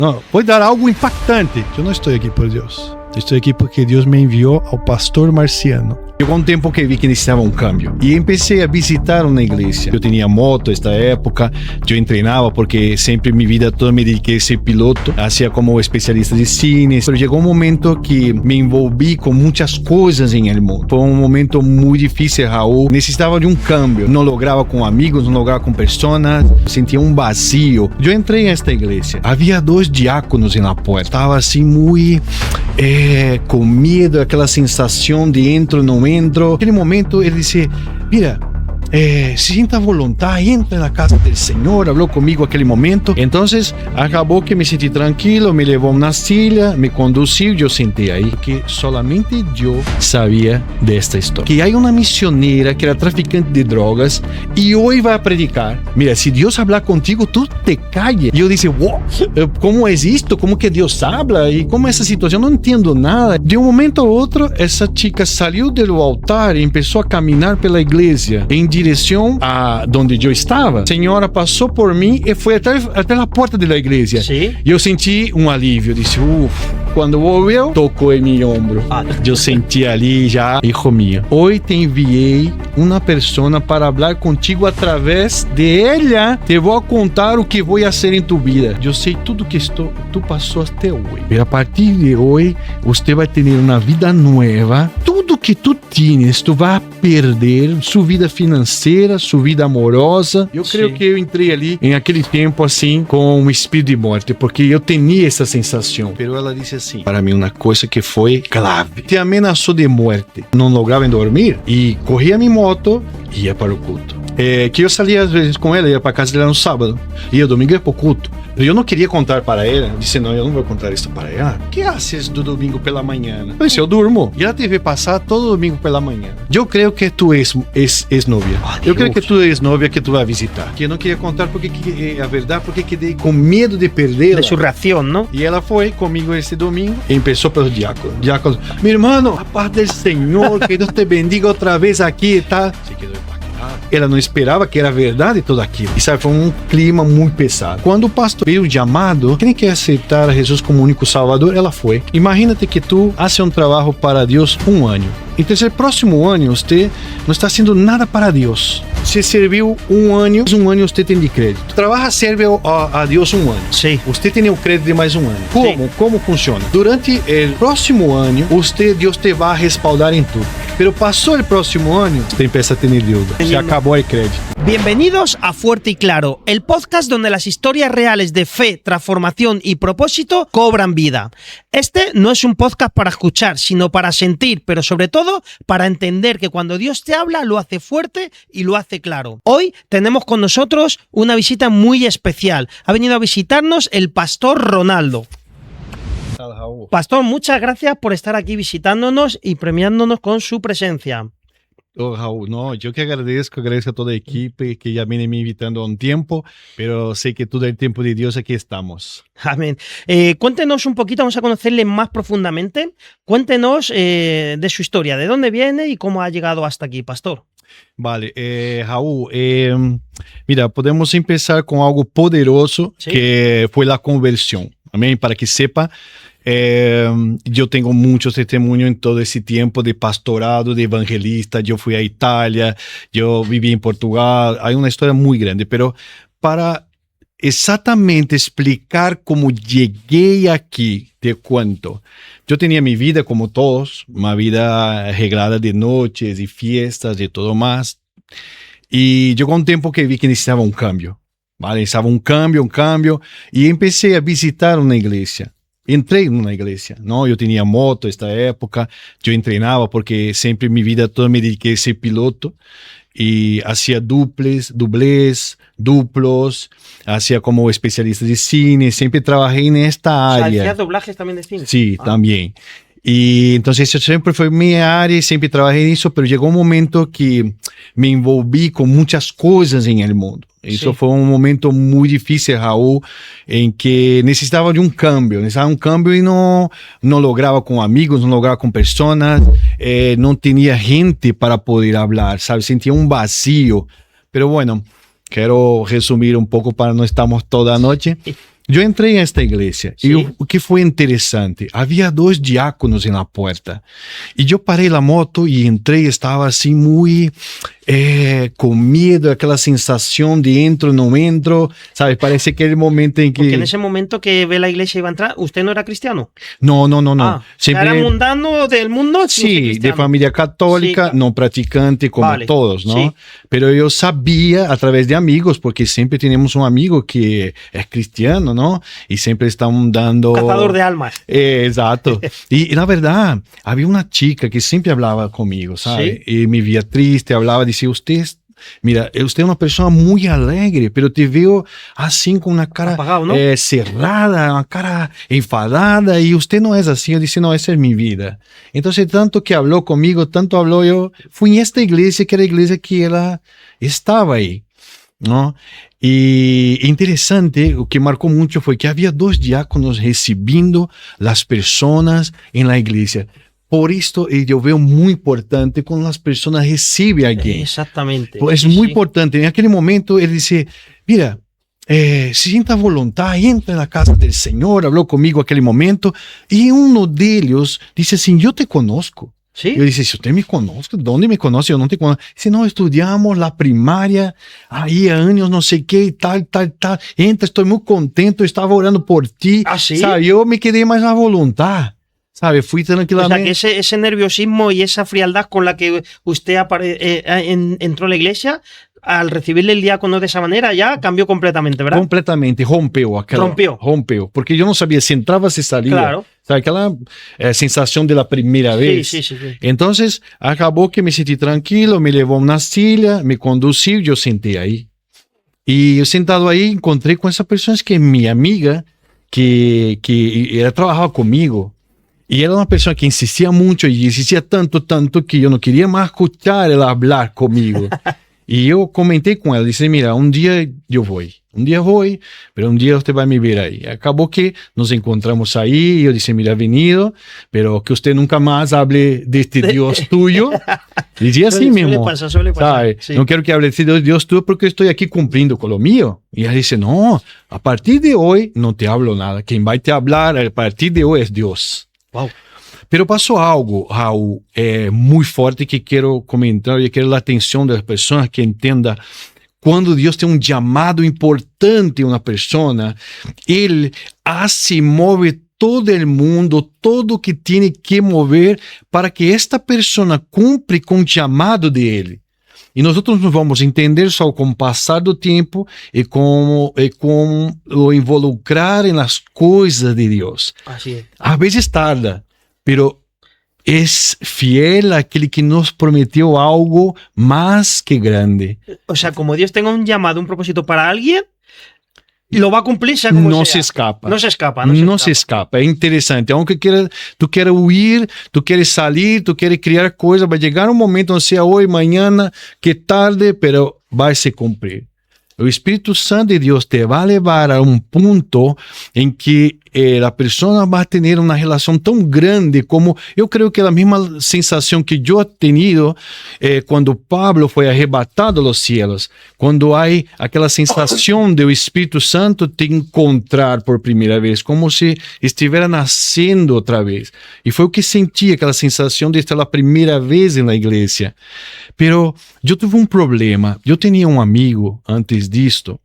No, voy a dar algo impactante. Yo no estoy aquí por Dios. Estoy aquí porque Dios me envió al pastor Marciano. Llegó un tiempo que vi que necesitaba un cambio y empecé a visitar una iglesia. Yo tenía moto esta época, yo entrenaba porque siempre en mi vida toda me dediqué a ser piloto, hacía como especialista de cine, pero llegó un momento que me envolví con muchas cosas en el mundo. Fue un momento muy difícil, Raúl. Necesitaba de un cambio. No lograba con amigos, no lograba con personas, sentía un vacío. Yo entré en esta iglesia. Había dos diáconos en la puerta. Estaba así muy con miedo, aquela sensação de entro, não entro. Naquele momento ele disse, mira, sienta voluntad, entra en la casa del Señor, habló conmigo aquel momento. Entonces acabó que me sentí tranquilo, me llevó a una silla, me condució, yo senté ahí, porque solamente yo sabía de esta historia. Que hay una misionera que era traficante de drogas y hoy va a predicar. Mira, si Dios habla contigo, tú te calles. Y yo dije, wow, ¿cómo es esto? ¿Cómo que Dios habla? ¿Y cómo es esa situación? No entiendo nada. De un momento a otro, esa chica salió del altar y empezó a caminar por la iglesia en direção a onde eu estava. A senhora passou por mim e foi até a porta da igreja. Sim. E eu senti um alívio. Disse, quando volveu, tocou em meu ombro. Eu senti ali já, hijo mío, hoje te enviei uma pessoa para falar contigo através de ela. Te vou contar o que vou fazer em tu vida. Eu sei tudo que tu passou até hoje. Mas a partir de hoje, você vai ter uma vida nova. Tudo que tu tienes, tu vai perder sua vida financeira, sua vida amorosa. Eu creio que eu entrei ali em aquele tempo assim com um espírito de morte, porque eu tinha essa sensação. Pero ela disse assim, para mim uma coisa que foi clave. Te ameaçou de morte. Não lograva dormir e corria minha moto e ia para o culto. Que eu saía às vezes com ela, ia para casa dela no sábado, ia domingo ia para o culto. Eu não queria contar para ela, eu disse, não, eu não vou contar isso para ela. O que haces do domingo pela manhã? Eu disse, eu durmo. E ela te vê passar todo domingo pela manhã. Eu creio que tu és novia. Eu creio que tu és novia que tu vai visitar. Que eu não queria contar porque a verdade, porque quedei com medo de perdê-la. De sua reação, não? E ela foi comigo esse domingo e começou pelos diáconos. Diáconos, meu irmão, a paz do Senhor, que Deus te bendiga outra vez aqui, tá? Se quedou impactado. Ela não esperava que era verdade tudo aquilo. E sabe, foi um clima muito pesado. Quando o pastor veio chamado, quem quer aceitar a Jesus como único salvador, ela foi. Imagínate que tu hace um trabalho para Deus um ano. Então, esse próximo ano, você não está fazendo nada para Deus. Você serviu um ano você tem de crédito. Trabalha, serve a Deus um ano. Sim. Você tem o crédito de mais um ano. Como? Como funciona? Durante o próximo ano, Deus te vai respaldar em tudo. Pero passou o próximo ano, você empieza a ter deuda. Se acabou o crédito. Bienvenidos a Fuerte y Claro, el podcast donde las historias reales de fe, transformación y propósito cobran vida. Este no es un podcast para escuchar, sino para sentir, pero sobre todo para entender que cuando Dios te habla lo hace fuerte y lo hace claro. Hoy tenemos con nosotros una visita muy especial. Ha venido a visitarnos el pastor Ronaldo. Pastor, muchas gracias por estar aquí visitándonos y premiándonos con su presencia. Raúl, no, yo que agradezco a toda la equipe que ya viene me invitando a un tiempo, pero sé que todo el tiempo de Dios aquí estamos. Amén. Cuéntenos un poquito, vamos a conocerle más profundamente. Cuéntenos de su historia, de dónde viene y cómo ha llegado hasta aquí, pastor. Vale, Raúl, mira, podemos empezar con algo poderoso, ¿sí? Que fue la conversión. Amén, para que sepa. Eu tenho muitos testemunhos em todo esse tempo de pastorado, de evangelista. Eu fui à Itália, eu vivi em Portugal. Há uma história muito grande, pero para exatamente explicar como cheguei aqui, te conto. Eu tinha minha vida como todos, uma vida regrada de noites e festas e tudo mais. E chegou um tempo que vi que necessitava um cambio. Vale? Necessitava um cambio, e comecei a visitar uma igreja. Entrei numa igreja, não? Eu tinha moto esta época, eu treinava porque sempre minha vida toda me dediquei a ser piloto e fazia dublês, duplos, fazia como especialista de cine, sempre trabalhei nesta área. ¿Hacías doblajes también de cine? Sí, también. E então isso sempre foi minha área e sempre trabalhei nisso, mas chegou um momento que me envolvi com muitas coisas em mundo. Isso foi um momento muito difícil, Raúl, em que necessitava de um cambio e não lograva com amigos, não lograva com pessoas, não tinha gente para poder falar, sabe? Sentia um vazio. Pero bueno, quero resumir um pouco para não estarmos toda a noite. yo entré a esta iglesia y o que fue interesante, había 2 diáconos en la puerta y yo paré la moto y entré y estaba así muy con miedo, aquella sensación de entro, no entro, ¿sabes? Parece que el momento en que... Porque en ese momento que ve la iglesia y va a entrar, ¿usted no era cristiano? No. Siempre... ¿Era mundano del mundo? Sí, de familia católica, sí, no practicante como todos, ¿no? Sí. Pero yo sabía a través de amigos, porque siempre tenemos un amigo que es cristiano, ¿no? Y siempre están dando... Cazador de almas. Exacto. y la verdad, había una chica que siempre hablaba conmigo, ¿sabes? ¿Sí? Y me veía triste, hablaba, decía, usted es una persona muy alegre, pero te veo así con una cara apagado, ¿no? Cerrada, una cara enfadada, y usted no es así. Yo dije, no, esa es mi vida. Entonces, tanto que habló conmigo, tanto habló, yo fui en esta iglesia, que era la iglesia que ella estaba ahí, ¿no? Y interesante, lo que marcó mucho fue que había 2 diáconos recibiendo las personas en la iglesia. Por esto yo veo muy importante cuando las personas reciben a alguien. Exactamente. Es muy importante. En aquel momento él dice, mira, si sienta voluntad, entra en la casa del Señor, habló conmigo en aquel momento, y uno de ellos dice assim, yo te conozco. ¿Sí? Yo dije, si usted me conoce, ¿dónde me conoce? Yo no te conozco. Dice, no, estudiamos la primaria, ahí años, no sé qué, y tal. Entra, estoy muy contento, estaba orando por ti. ¿Ah, sí? ¿Sabe? Yo me quedé más a voluntad. ¿Sabe? Fui tranquilamente. O sea, que ese nerviosismo y esa frialdad con la que usted entró a la iglesia, al recibirle el diácono de esa manera, ya cambió completamente, ¿verdad? Completamente, rompeu. Porque yo no sabía si entraba, si salía. Claro. ¿Sabe? Aquella sensación de la primera vez. Sí. Entonces, acabó que me sentí tranquilo, me llevó a una silla, me condució, yo senté ahí. Y yo sentado ahí, encontré con esa persona que es mi amiga, que ella trabajaba conmigo. Y era una persona que insistía mucho y insistía tanto que yo no quería más escuchar ela hablar conmigo. Y yo comenté con ela, dije, mira, un día voy, pero un día usted va a me ver ahí. Acabó que nos encontramos ahí y yo dije, mira, he venido, pero que usted nunca más hable de este Dios tuyo. Y dije así mismo, suele pasar. Sí. No quiero que hable de este Dios tuyo porque estoy aquí cumpliendo con lo mío. Y ella dice, no, a partir de hoy no te hablo nada. Quien va a te hablar a partir de hoy es Dios. Wow. Pero pasó algo, Raúl, muy fuerte que quiero comentar y quiero la atención de las personas que entiendan. Cuando Dios tiene un llamado importante a una persona, Él hace y mueve todo el mundo, todo que tiene que mover para que esta persona cumpra con el llamado de Él. E nós nos vamos entender só com o passar do tempo e com o involucrar nas coisas de Deus. Às vezes tarda, pero é fiel aquele que nos prometeu algo mais que grande. O sea, como Dios tenga un llamado, un propósito para alguien, lo va a cumplir, sea como no sea. Se escapa. No se escapa. Se escapa. É interessante. Aunque tu queres huir, tu queres salir, tu queres criar coisas, vai chegar um momento, não sei hoje, amanhã, que tarde, pero vai se cumprir. O Espírito Santo de Deus te vai levar a um ponto em que a pessoa vai ter uma relação tão grande como eu creio que é a mesma sensação que eu tenido quando Pablo foi arrebatado aos cielos, quando há aquela sensação do Espírito Santo te encontrar por primeira vez, como se estivesse nascendo outra vez. E foi o que senti, aquela sensação de estar a primeira vez na igreja. Pero eu tive um problema. Eu tinha um amigo antes disto.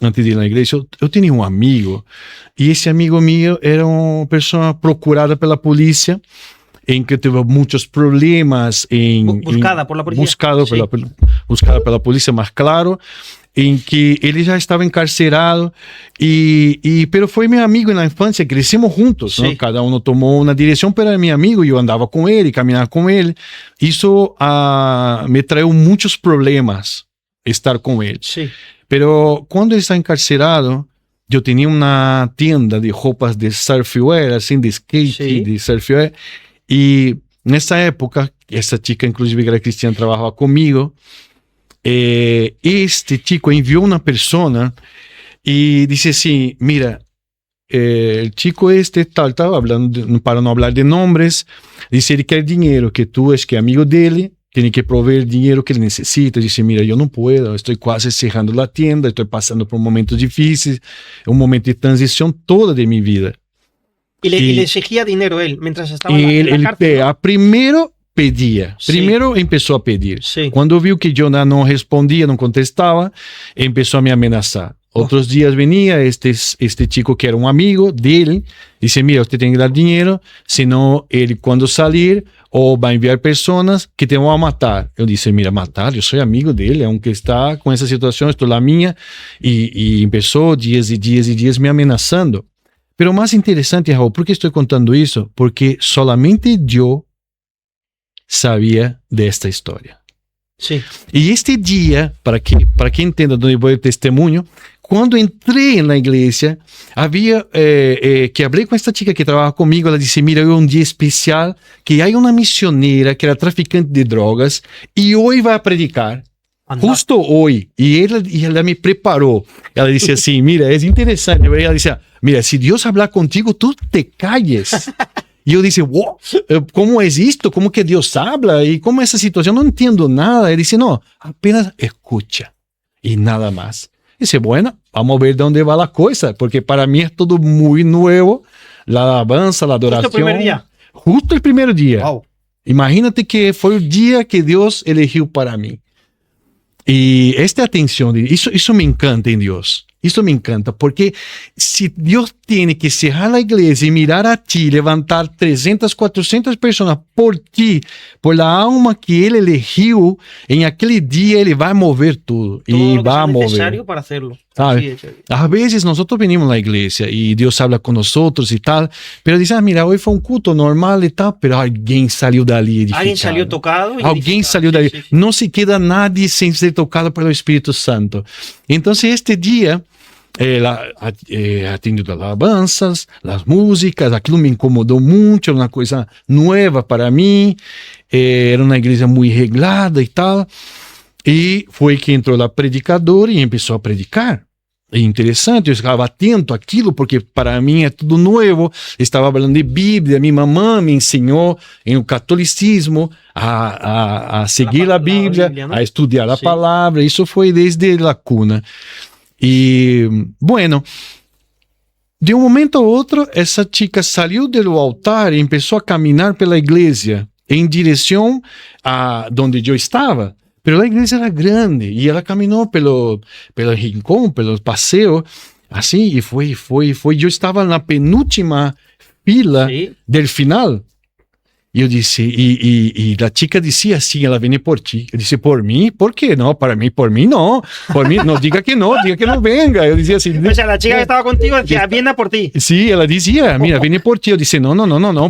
Antes de ir na igreja, eu tinha um amigo, e esse amigo meu era uma pessoa procurada pela polícia, em que teve muitos problemas. Buscada por la policía. Buscada pela polícia, mas claro, em que ele já estava encarcerado, pero foi meu amigo na infância, crescemos juntos, ¿no? Cada um tomou uma direção, pero era meu amigo, eu andava com ele, caminhava com ele. Isso me traiu muitos problemas, estar com ele. Sí. Pero quando ele está encarcerado, eu tinha uma tienda de roupas de surfwear, assim, de skate, de surfwear. E nessa época, essa chica, inclusive, que era cristiana, trabalhava comigo. Este chico enviou uma pessoa e disse assim, mira, el chico estava hablando, para não falar de nomes, disse, ele quer dinheiro, que tu és que é amigo dele, tiene que proveer el dinero que él necesita. Dice, mira, yo no puedo, estoy casi cerrando la tienda, estoy pasando por momentos difíciles, un momento de transición toda de mi vida. Y le exigía dinero él, mientras estaba en la cárcel, ¿no? Primero pedía, primero empezó a pedir. Sí. Cuando vio que yo no respondía, no contestaba, empezó a me amenazar. Otros días venía este chico que era un amigo de él, dice, mira, usted tiene que dar dinero, senão él cuando salir o va a enviar personas que te van a matar. Yo dije, mira, matar, yo soy amigo de él, aunque está con esa situación, esto es la mía, y empezó días y días y días me amenazando. Pero más interesante, Raúl, ¿por qué estoy contando eso? Porque solamente yo sabía de esta historia. Sí. Y este día, para que entienda dónde voy el testimonio, cuando entré en la iglesia, había que hablé con esta chica que trabaja conmigo, ella dice, mira, hoy es un día especial, que hay una misionera que era traficante de drogas y hoy va a predicar. Anda. Justo hoy. Y ella me preparó. Ella dice así, mira, es interesante. Ella dice, mira, si Dios habla contigo, tú te calles. Y yo dice, wow, ¿cómo es esto? ¿Cómo que Dios habla? ¿Y cómo es esa situación? No entiendo nada. Él dice, no, apenas escucha y nada más. Dice, bueno, vamos a ver dónde va la cosa, porque para mí es todo muy nuevo. La alabanza, la adoración. ¿Justo el primer día? Justo el primer día. Wow. Imagínate que fue el día que Dios eligió para mí. Y esta atención, eso me encanta en Dios. Eso me encanta, porque si Dios tiene que cerrar la iglesia y mirar a ti, levantar 300, 400 personas por ti, por la alma que Él eligió, en aquel día Él va a mover todo. Y Todo va a mover. Es necesario para hacerlo. ¿Sabe? Sí, A veces nosotros venimos a la iglesia y Dios habla con nosotros y tal, pero dice, mira, hoy fue un culto normal y tal, pero alguien salió de allí edificado. Alguien salió tocado. Alguien salió de allí. Sí. No se queda nadie sin ser tocado por el Espíritu Santo. Entonces este día, atendiendo las alabanzas, las músicas, aquilo me incomodó mucho, era una cosa nueva para mí, era una iglesia muy reglada y tal, y fue que entró la predicadora y empezó a predicar. É interessante, eu estava atento àquilo, porque para mim é tudo novo. Estava falando de Bíblia, minha mamãe me ensinou em o catolicismo a seguir a Bíblia, a estudar a palavra. Isso foi desde a cuna. E, bueno, de um momento a outro, essa chica saiu do altar e começou a caminhar pela igreja em direção a onde eu estava. Pero la iglesia era grande y ella caminó pelo rincón, pelo paseo, así, y fue. Yo estaba en la penúltima fila del final. Y yo dije, y la chica decía, sí, ella viene por ti. Yo dije, ¿por mí? ¿Por qué? No, por mí no. Por mí, no, diga que no venga. Yo decía así. O sea, la chica que estaba contigo decía, viene por ti. Sí, ella decía, mira, viene por ti. Yo dije, no,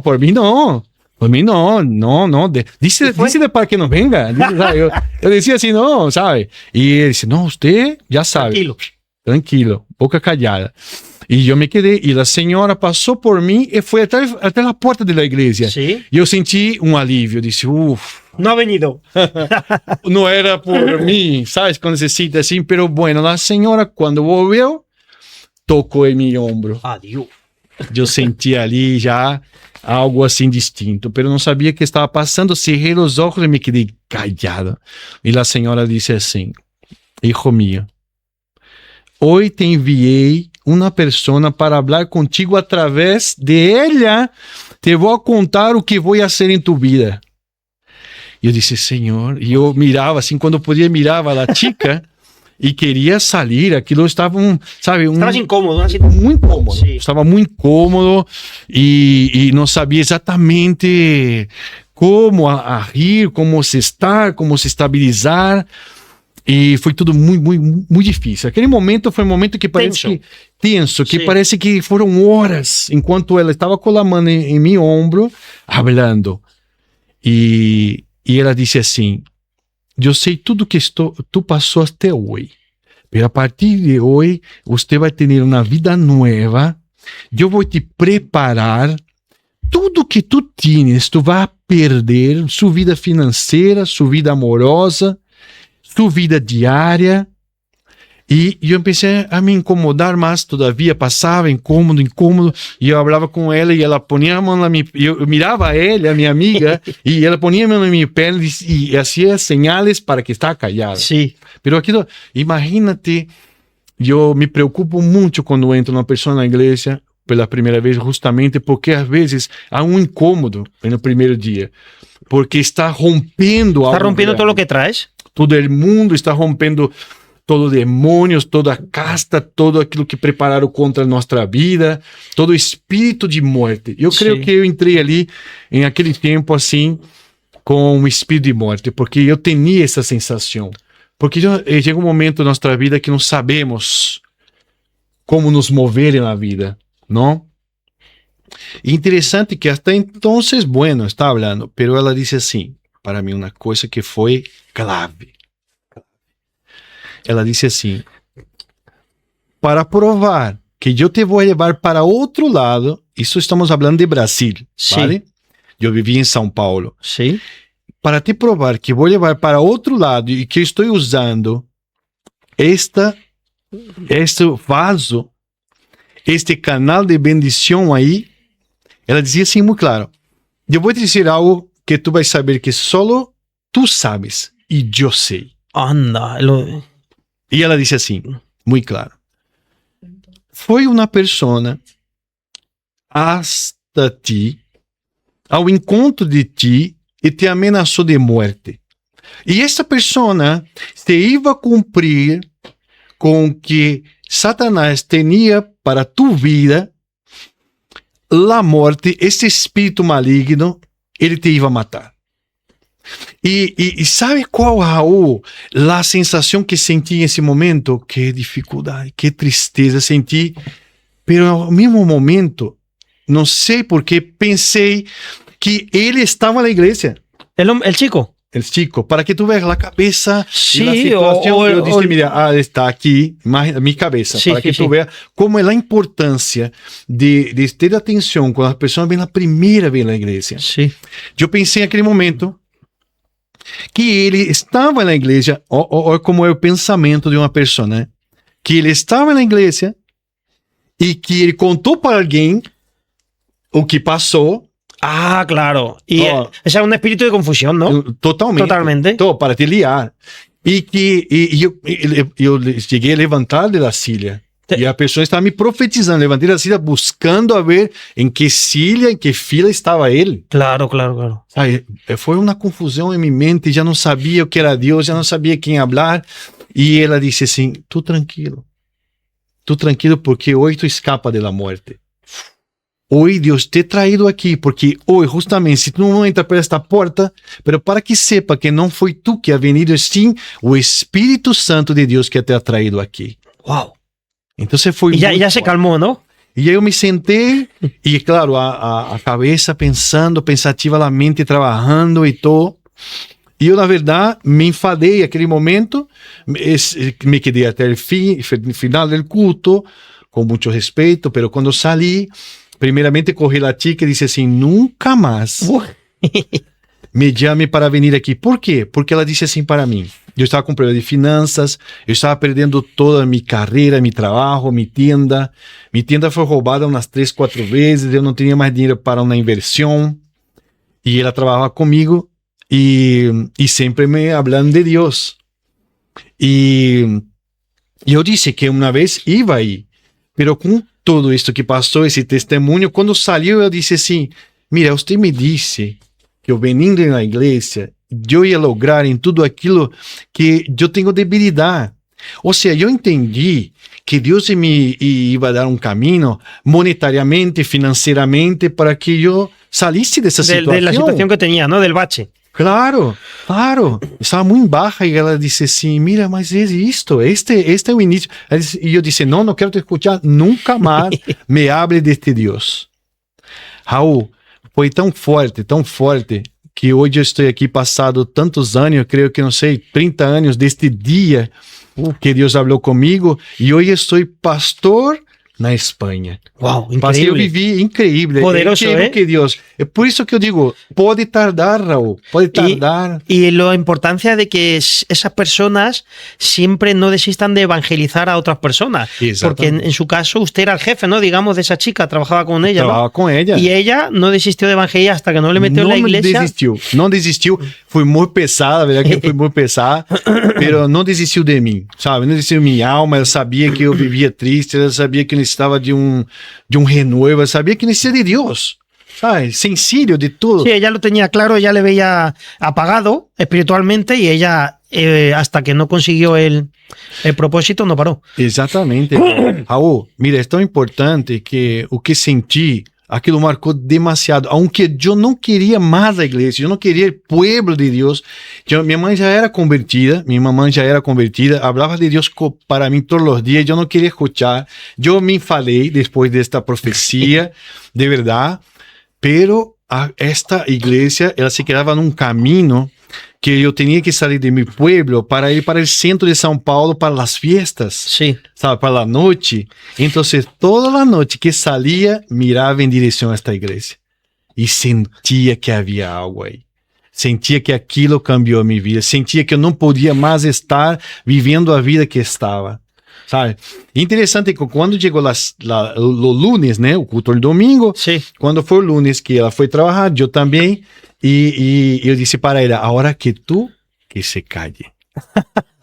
por mí no. Por mí no. Dice para que no venga. Yo decía así, no, ¿sabe? Y él dice, no, usted ya sabe. Tranquilo, boca callada. Y yo me quedé, y la señora pasó por mí y fue hasta la puerta de la iglesia. ¿Sí? Y yo sentí un alivio, dice, uff. No ha venido. No era por mí, ¿sabes? Cuando se siente así, pero bueno, la señora cuando volvió, tocó en mi hombro. Adiós. Yo sentí ali já algo assim distinto, pero não sabia o que estava passando. Cerrei os olhos e me quedei callado. E a senhora disse assim, hijo mío, hoy te enviei uma pessoa para falar contigo através de ela. Te vou contar o que vou fazer em tu vida. E eu disse, Senhor, e eu mirava assim, quando eu podia, mirava a chica. E queria sair, aquilo estava sabe... Estabas incômodo, né? Muito incômodo, sim. Estava muito incômodo e não sabia exatamente como a rir, como se estar, como se estabilizar. E foi tudo muito difícil. Aquele momento foi um momento que parece tenso, que parece que foram horas, enquanto ela estava com a mão em meu ombro, falando. E ela disse assim, eu sei tudo que tu passou até hoje, mas a partir de hoje você vai ter uma vida nova. Eu vou te preparar. Tudo que tu tienes, tu vai perder. Sua vida financeira, sua vida amorosa, sua vida diária. E eu comecei a me incomodar mais todavia, passava incômodo, e eu falava com ela e ela ponia a mão na minha... Eu mirava ela, a minha amiga, e ela ponia a mão na minha perna e fazia sinais para que estava callada. Sí. Pero aquilo, imagínate, eu me preocupo muito quando entro numa pessoa na igreja pela primeira vez, justamente porque às vezes há um incômodo no primeiro dia, porque está rompendo algo. Está rompiendo grande. todo lo que traes. Todo o mundo está rompendo, todo demônios, toda casta, todo aquilo que prepararam contra a nossa vida, todo espírito de morte. Eu creio que eu entrei ali, em aquele tempo assim, com um espírito de morte, porque eu tinha essa sensação. Porque chega um momento na nossa vida que não sabemos como nos mover na vida, não? Interessante que até então, bueno, está falando, pero ela disse assim, para mim, uma coisa que foi clave. Ela disse assim, para provar que eu te vou levar para outro lado, isso estamos falando de Brasil, ¿vale? Eu vivi em São Paulo. Sí. Para te provar que vou levar para outro lado e que estou usando este vaso, este canal de bendição aí, ela dizia assim muito claro, eu vou te dizer algo que tu vais saber que solo tu sabes e eu sei. Anda. E ela disse assim, muito claro, foi uma pessoa hasta ti, ao encontro de ti, e te ameaçou de morte. E essa pessoa se iba a cumprir com que Satanás tinha para tu vida, a morte, esse espírito maligno, ele te iba a matar. E sabe qual, Raul, a sensação que senti nesse momento? Que dificuldade, que tristeza senti, mas ao mesmo momento, não sei porque, pensei que ele estava na igreja. El chico. El chico, para que tu veas a cabeça Sí, da situação. Eu disse, mira, está aqui, minha cabeça, sí, para que sí, tu veas como é a importância de ter atenção quando as pessoas vêm a primeira vez na igreja. Sí. Eu pensei naquele momento que ele estava na igreja, olha como é o pensamento de uma pessoa, né? Que ele estava na igreja e que ele contou para alguém o que passou. Ah, claro. Y ese es un espíritu de confusión, ¿no? Totalmente. Para te liar. E que eu cheguei a levantar de la silla. E a pessoa estava me profetizando. Levantei da silla buscando a ver em que silla, em que fila estava ele. Claro, claro, claro. Sabe, foi uma confusão em minha mente. Já não sabia o que era Deus, já não sabia quem falar. E ela disse assim, tu tranquilo, porque hoje tu escapa da morte. Hoy Dios te he traído aquí porque hoy justamente si tú no entras por esta puerta, pero para que sepa que no fue tú que ha venido, sim o Espíritu Santo de Dios que te ha traído aquí. Wow. Entonces fue y ya se calmó, ¿no? E aí eu me sentei e claro, a cabeça pensando, pensativa, a mente trabalhando e todo. E eu, na verdade, me enfadei naquele momento, me quedei até o final do culto, com muito respeito, pero quando saí, primeiramente corri a tica e disse assim, nunca mais me chame para vir aqui. Por quê? Porque ela disse assim para mim, eu estava com problema de finanças, eu estava perdendo toda a minha carreira, meu trabalho, minha tienda foi roubada umas 3, 4 vezes, eu não tinha mais dinheiro para uma inversão, e ela trabalhava comigo, e sempre me falando de Deus. E eu disse que uma vez ia aí, pero com tudo isso que passou, esse testemunho, quando saiu eu disse assim, mira, você me disse que eu venindo na igreja, eu ia lograr em tudo aquilo que eu tenho debilidade. Ou seja, eu entendi que Deus me ia dar um caminho monetariamente, financeiramente, para que eu salisse dessa situação. De la situação que eu tinha, não? Del bache. Claro, claro. Estava muito baixa e ela disse assim, mira, mas é isto, este é o início. E eu disse, não quero te escutar nunca mais, me hable deste Deus. Raul, foi tão forte, que hoje eu estou aqui passado tantos anos, eu creio que, não sei, 30 anos deste dia que Deus falou comigo, e hoje estou pastor na Espanha. Wow, Mas eu increíble. vivi incrível. Poderoso, incrível ¿eh? que Deus. É por isso que eu digo, pode tardar, Raúl, pode tardar. Y la importancia de que esas personas siempre no desistan de evangelizar a otras personas. Porque en su caso usted era el jefe, ¿no? Digamos, de esa chica, trabajaba con ella, ¿no? Trabajaba con ella. Y ella no desistió de evangelizar hasta que no le metió en la iglesia. Não desistiu. Foi muito pesada, a verdade é que foi muito pesada, mas não desistiu de mim, sabe? Não desistiu de minha alma, ela sabia que eu vivia triste, ela sabia que eu necessitava de um renovo, ela sabia que necessitava de Deus, sabe? Sencillo de tudo. Sí, ella lo tenía claro, ella le veía apagado espiritualmente y ella, hasta que no consiguió el propósito, no paró. Exatamente. Raul, mira, é tão importante que o que senti, aquilo marcou demasiado. Aunque eu não queria mais a igreja, eu não queria o pueblo de Deus. Minha mãe já era convertida, minha mamãe já era convertida, falava de Deus para mim todos os dias, eu não queria escuchar. Eu me enfadei depois desta profecia, de verdade. Pero esta igreja, ela se quedava num caminho que eu tinha que sair de meu pueblo para ir para o centro de São Paulo para as fiestas, Sí. sabe, para a noite. Então, toda a noite que saía, mirava em direção a esta igreja e sentia que havia algo aí. Sentia que aquilo cambiou a minha vida. Sentia que eu não podia mais estar vivendo a vida que estava. Sabe? Interessante que quando chegou o lunes, né? O culto do domingo. Sí. Quando foi o lunes que ela foi trabalhar, eu também. E eu disse para ela, agora que tu que se calle.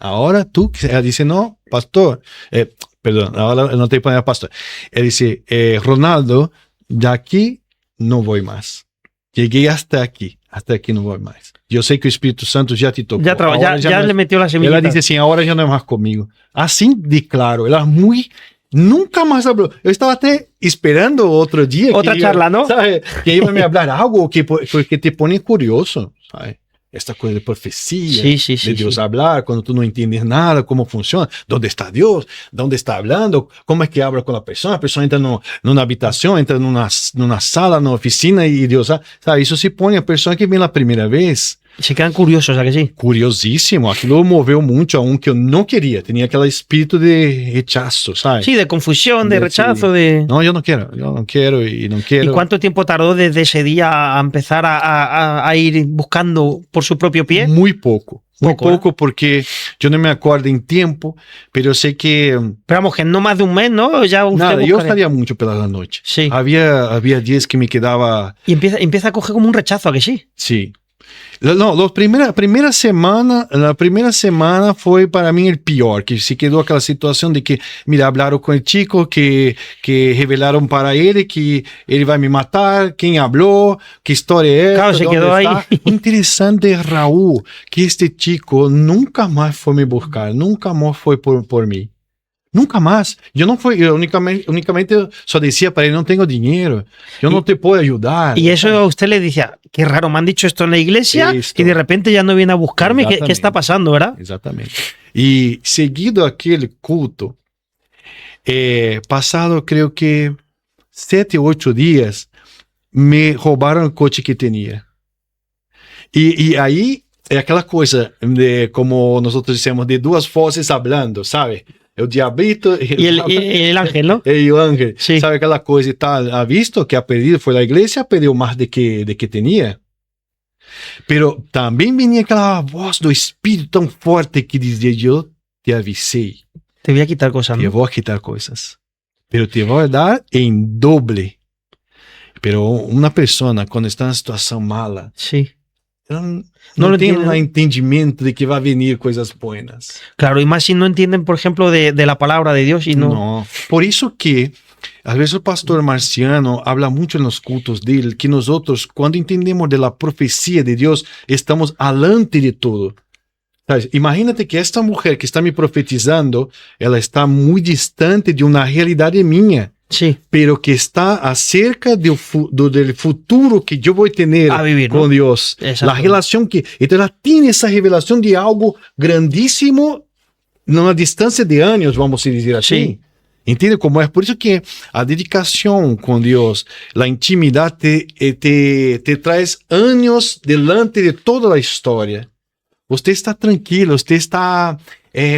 Agora tu que... Ela disse, não, pastor. Perdão, agora eu não tenho para pastor. Ela disse, Ronaldo, daqui não vou mais. Cheguei até aqui não vou mais. Eu sei que o Espírito Santo já te tocou. Ya le metió la semillita. Ela disse assim, agora já não é mais comigo. Assim de claro, ela muito... Nunca mais falou. Eu estava até esperando outro dia. Outra charla, não? Sabe, que ia me falar algo que te põe curioso, sabe? Esta coisa de profecia, de Deus falar, quando tu não entendes nada, como funciona, onde está Deus, de onde está falando, como é que habla com a pessoa entra numa habitação, entra numa sala, numa oficina e Deus sabe, isso se põe a pessoa que vem a primeira vez. Se quedan curiosos, ¿a que sí? Curiosíssimo, aquilo moveu muito a que eu não queria, tinha aquele espírito de rechazo, sabe? Sí, de confusión, de rechazo, de... No, yo no quiero y no quiero. ¿Y cuánto tiempo tardó desde ese día a empezar a ir buscando por su propio pie? Muy poco, porque yo no me acuerdo en tiempo, pero sé que... Pero vamos, que no más de un mes, ¿no? Ya usted nada, buscaría. yo estaría mucho pela la noche. Sí. Había días que me quedaba... Y empieza a coger como un rechazo, ¿a que sí? Sí. No, la primera semana fue para mí el peor, que se quedó aquella situación de que, mira, hablaron con el chico, que revelaron para él que él va a me matar, quién habló, qué historia es. Claro, se quedó ahí. Interesante, Raúl, que este chico nunca más fue me buscar, nunca más fue por mí. Nunca más. Yo únicamente solo decía para él, no tengo dinero, yo no te puedo ayudar. Y eso a usted le decía, qué raro, me han dicho esto en la iglesia y de repente ya no viene a buscarme. ¿Qué está pasando, verdad? Exactamente. Y seguido aquel culto, pasado creo que 7 u 8 días, me robaron el coche que tenía. Y ahí es aquella cosa de, como nosotros decimos, de duas voces hablando, ¿sabes? El diablito y el ángel, ¿no? Y el ángel. Sí. ¿Sabe aquella cosa? Ha visto que ha perdido, fue la iglesia, perdió más de que tenía. Pero también venía aquella voz do Espíritu tan fuerte que decía, yo te avisé. Te voy a quitar cosas, ¿no? Te voy a quitar cosas. Pero te voy a dar en doble. Pero una persona cuando está en una situación mala, sí. No tiene un entendimiento de que va a venir cosas buenas. Claro, y más si no entienden, por ejemplo, de la palabra de Dios y no... No, por eso que a veces el pastor Marciano habla mucho en los cultos de él, que nosotros cuando entendemos de la profecía de Dios, estamos alante de todo. ¿Sabes? Imagínate que esta mujer que está me profetizando, ela está muy distante de una realidad mía. Sí. Pero que está acerca del futuro que yo voy a tener a vivir, con ¿no? Dios. La relación que... Entonces ella tiene esa revelación de algo grandísimo en una distancia de años, vamos a decir así. Sí. ¿Entiende cómo es? Por eso que la dedicación con Dios, la intimidad te trae años delante de toda la historia. Usted está tranquilo, usted está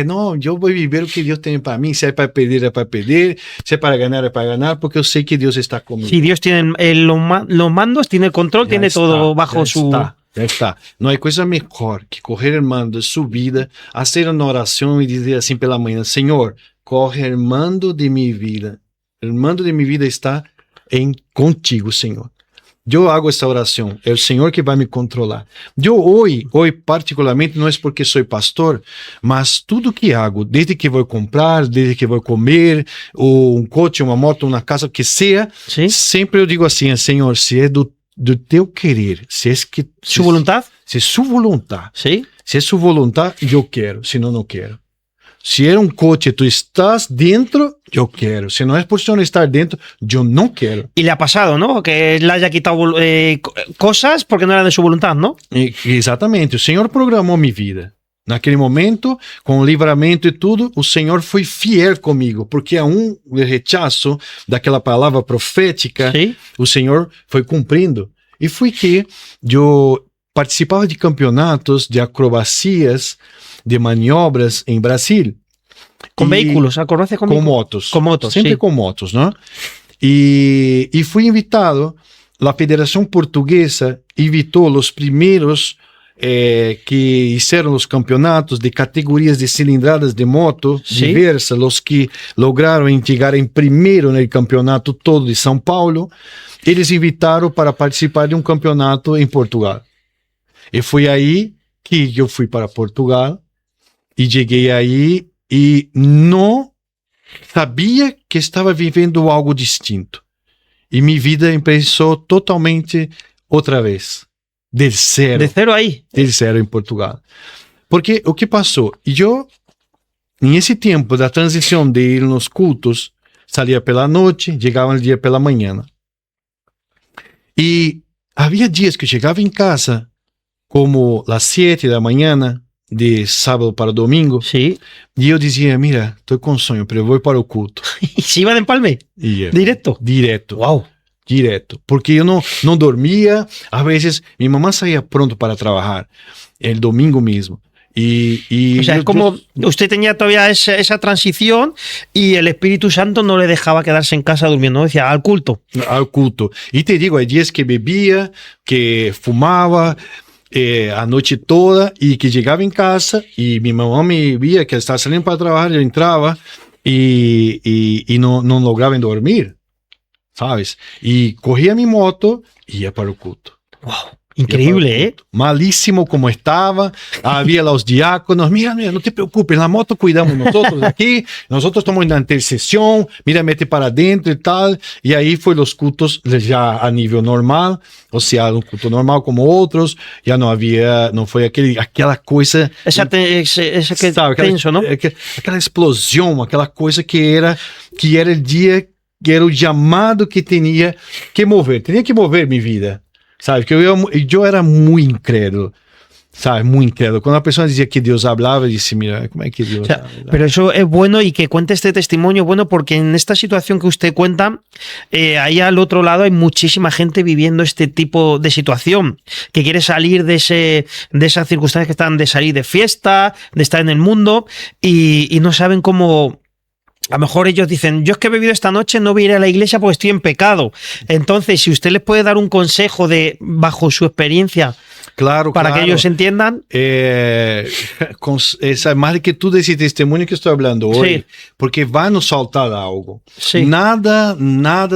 não, eu vou viver o que Deus tem para mim. Se é para perder, é para perder. Se é para ganhar, é para ganhar, porque eu sei que Deus está comigo. Si Dios tiene los mandos, tiene el control, Ya tiene está, todo bajo ya su... está, ya está. Não há coisa melhor que correr el mando de sua vida, fazer uma oração e dizer assim pela manhã: Senhor, corre el mando de minha vida. El mando de minha vida está contigo, Senhor. Eu hago essa oração, é o Senhor que vai me controlar. Eu hoje particularmente, não é porque sou pastor, mas tudo que hago, desde que vou comprar, desde que vou comer, ou um coche, uma moto, uma casa, que seja, ¿Sí? sempre eu digo assim: Senhor, se é do teu querer, se é que ¿Su voluntad? se é sua vontade, ¿Sí? se é sua vontade, eu quero, senão não quero. Se é um coche, tu estás dentro, eu quero. Se não é por não estar dentro, eu não quero. Y le ha pasado, ¿no? Que él haya quitado cosas porque no eran de su voluntad, ¿no? Exatamente, o Senhor programou minha vida. Naquele momento, com o livramento e tudo, o Senhor foi fiel comigo, porque a rechaço daquela palavra profética, Sí. o Senhor foi cumprindo. E foi que eu participava de campeonatos de acrobacias, de maniobras em Brasil. Con E- vehículos, ¿conoces con Com vehículos? motos. Com motos, Sempre sim. com motos, não? E fui invitado, a Federação Portuguesa invitou os primeiros que fizeram os campeonatos de categorias de cilindradas de moto Sí. diversas, os que lograram chegar em primeiro no campeonato todo de São Paulo, eles invitaram para participar de um campeonato em Portugal. E foi aí que eu fui para Portugal e cheguei aí e não sabia que estava vivendo algo distinto. E minha vida começou totalmente outra vez. Del zero. De cero ahí. Del zero em Portugal. Porque o que passou? Eu, nesse tempo da transição de ir nos cultos, saía pela noite, chegava no dia pela manhã. E havia dias que eu chegava em casa, como às 7 da manhã, de sábado para domingo, Sí. e eu dizia: mira, estou com sono, pero eu vou para o culto. Y se iba de empalme. E ia. Directo. Direto. Wow. Direto. Porque eu não dormia. Às vezes, minha mamãe saía pronto para trabalhar, el domingo mesmo. Y O sea, yo- es como usted tenía todavía esa transición y el Espíritu Santo no le dejaba quedarse en casa durmiendo, ¿no? Decía, al culto. ao culto. E te digo, há dias que bebia, que fumava a noite toda e que chegava em casa e minha mamãe me via que eu estava saindo para trabalhar, eu entrava e não lograva dormir, sabes? E corria minha moto e ia para o culto. Wow. Increíble, ¿eh? Malísimo como estaba, había los diáconos: mira, no te preocupes, la moto cuidamos nosotros aquí, nosotros estamos en la intercesión, mira, mete para adentro y tal. Y ahí fue los cultos ya a nivel normal, o sea, un culto normal como otros, ya no había, no fue aquela coisa, Ese que sabe, tenso, ¿no? aquela explosão, aquela coisa que era el dia, que era o chamado que tinha que mover minha vida. Sabe, que eu era muito incrédulo, sabe, muito incrédulo. Quando a pessoa dizia que Deus hablava, eu disse: mira, como é que Deus O sea, habla? pero eso es bueno y que cuente este testimonio bueno porque en esta situación que usted cuenta, ahí al otro lado hay muchísima gente viviendo este tipo de situación, que quiere salir de esas circunstancias que están de salir de fiesta, de estar en el mundo y no saben cómo... A lo mejor ellos dicen, yo es que he bebido esta noche, no voy a ir a la iglesia porque estoy en pecado. Entonces, si usted les puede dar un consejo bajo su experiencia Claro, para claro. que ellos entiendan. Sabe, mais do que tudo esse testemunho que estou falando hoje, Sí. porque vai nos faltar algo. Sí. Nada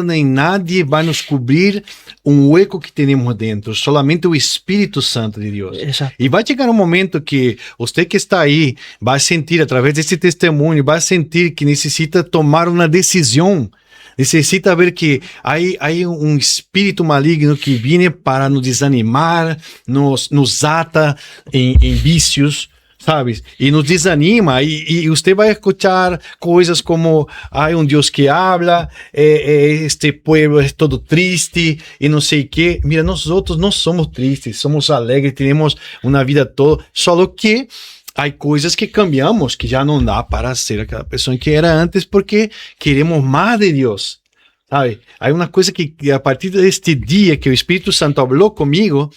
nem nadie vai nos cobrir hueco que temos dentro, solamente o Espírito Santo de Deus. Exacto. E vai chegar um momento que você que está aí vai sentir, através desse testemunho, vai sentir que necessita tomar uma decisão. Necessita ver que há um espírito maligno que vem para nos desanimar, nos ata em vícios, sabes? E nos desanima. E você vai escutar coisas como: há um Deus que habla, este povo é todo triste e não sei o quê. Mira, nós outros não somos tristes, somos alegres, temos uma vida toda. Só que há coisas que cambiamos, que já não dá para ser aquela pessoa que era antes, porque queremos mais de Deus, sabe? Há uma coisa que a partir deste dia que o Espírito Santo falou comigo,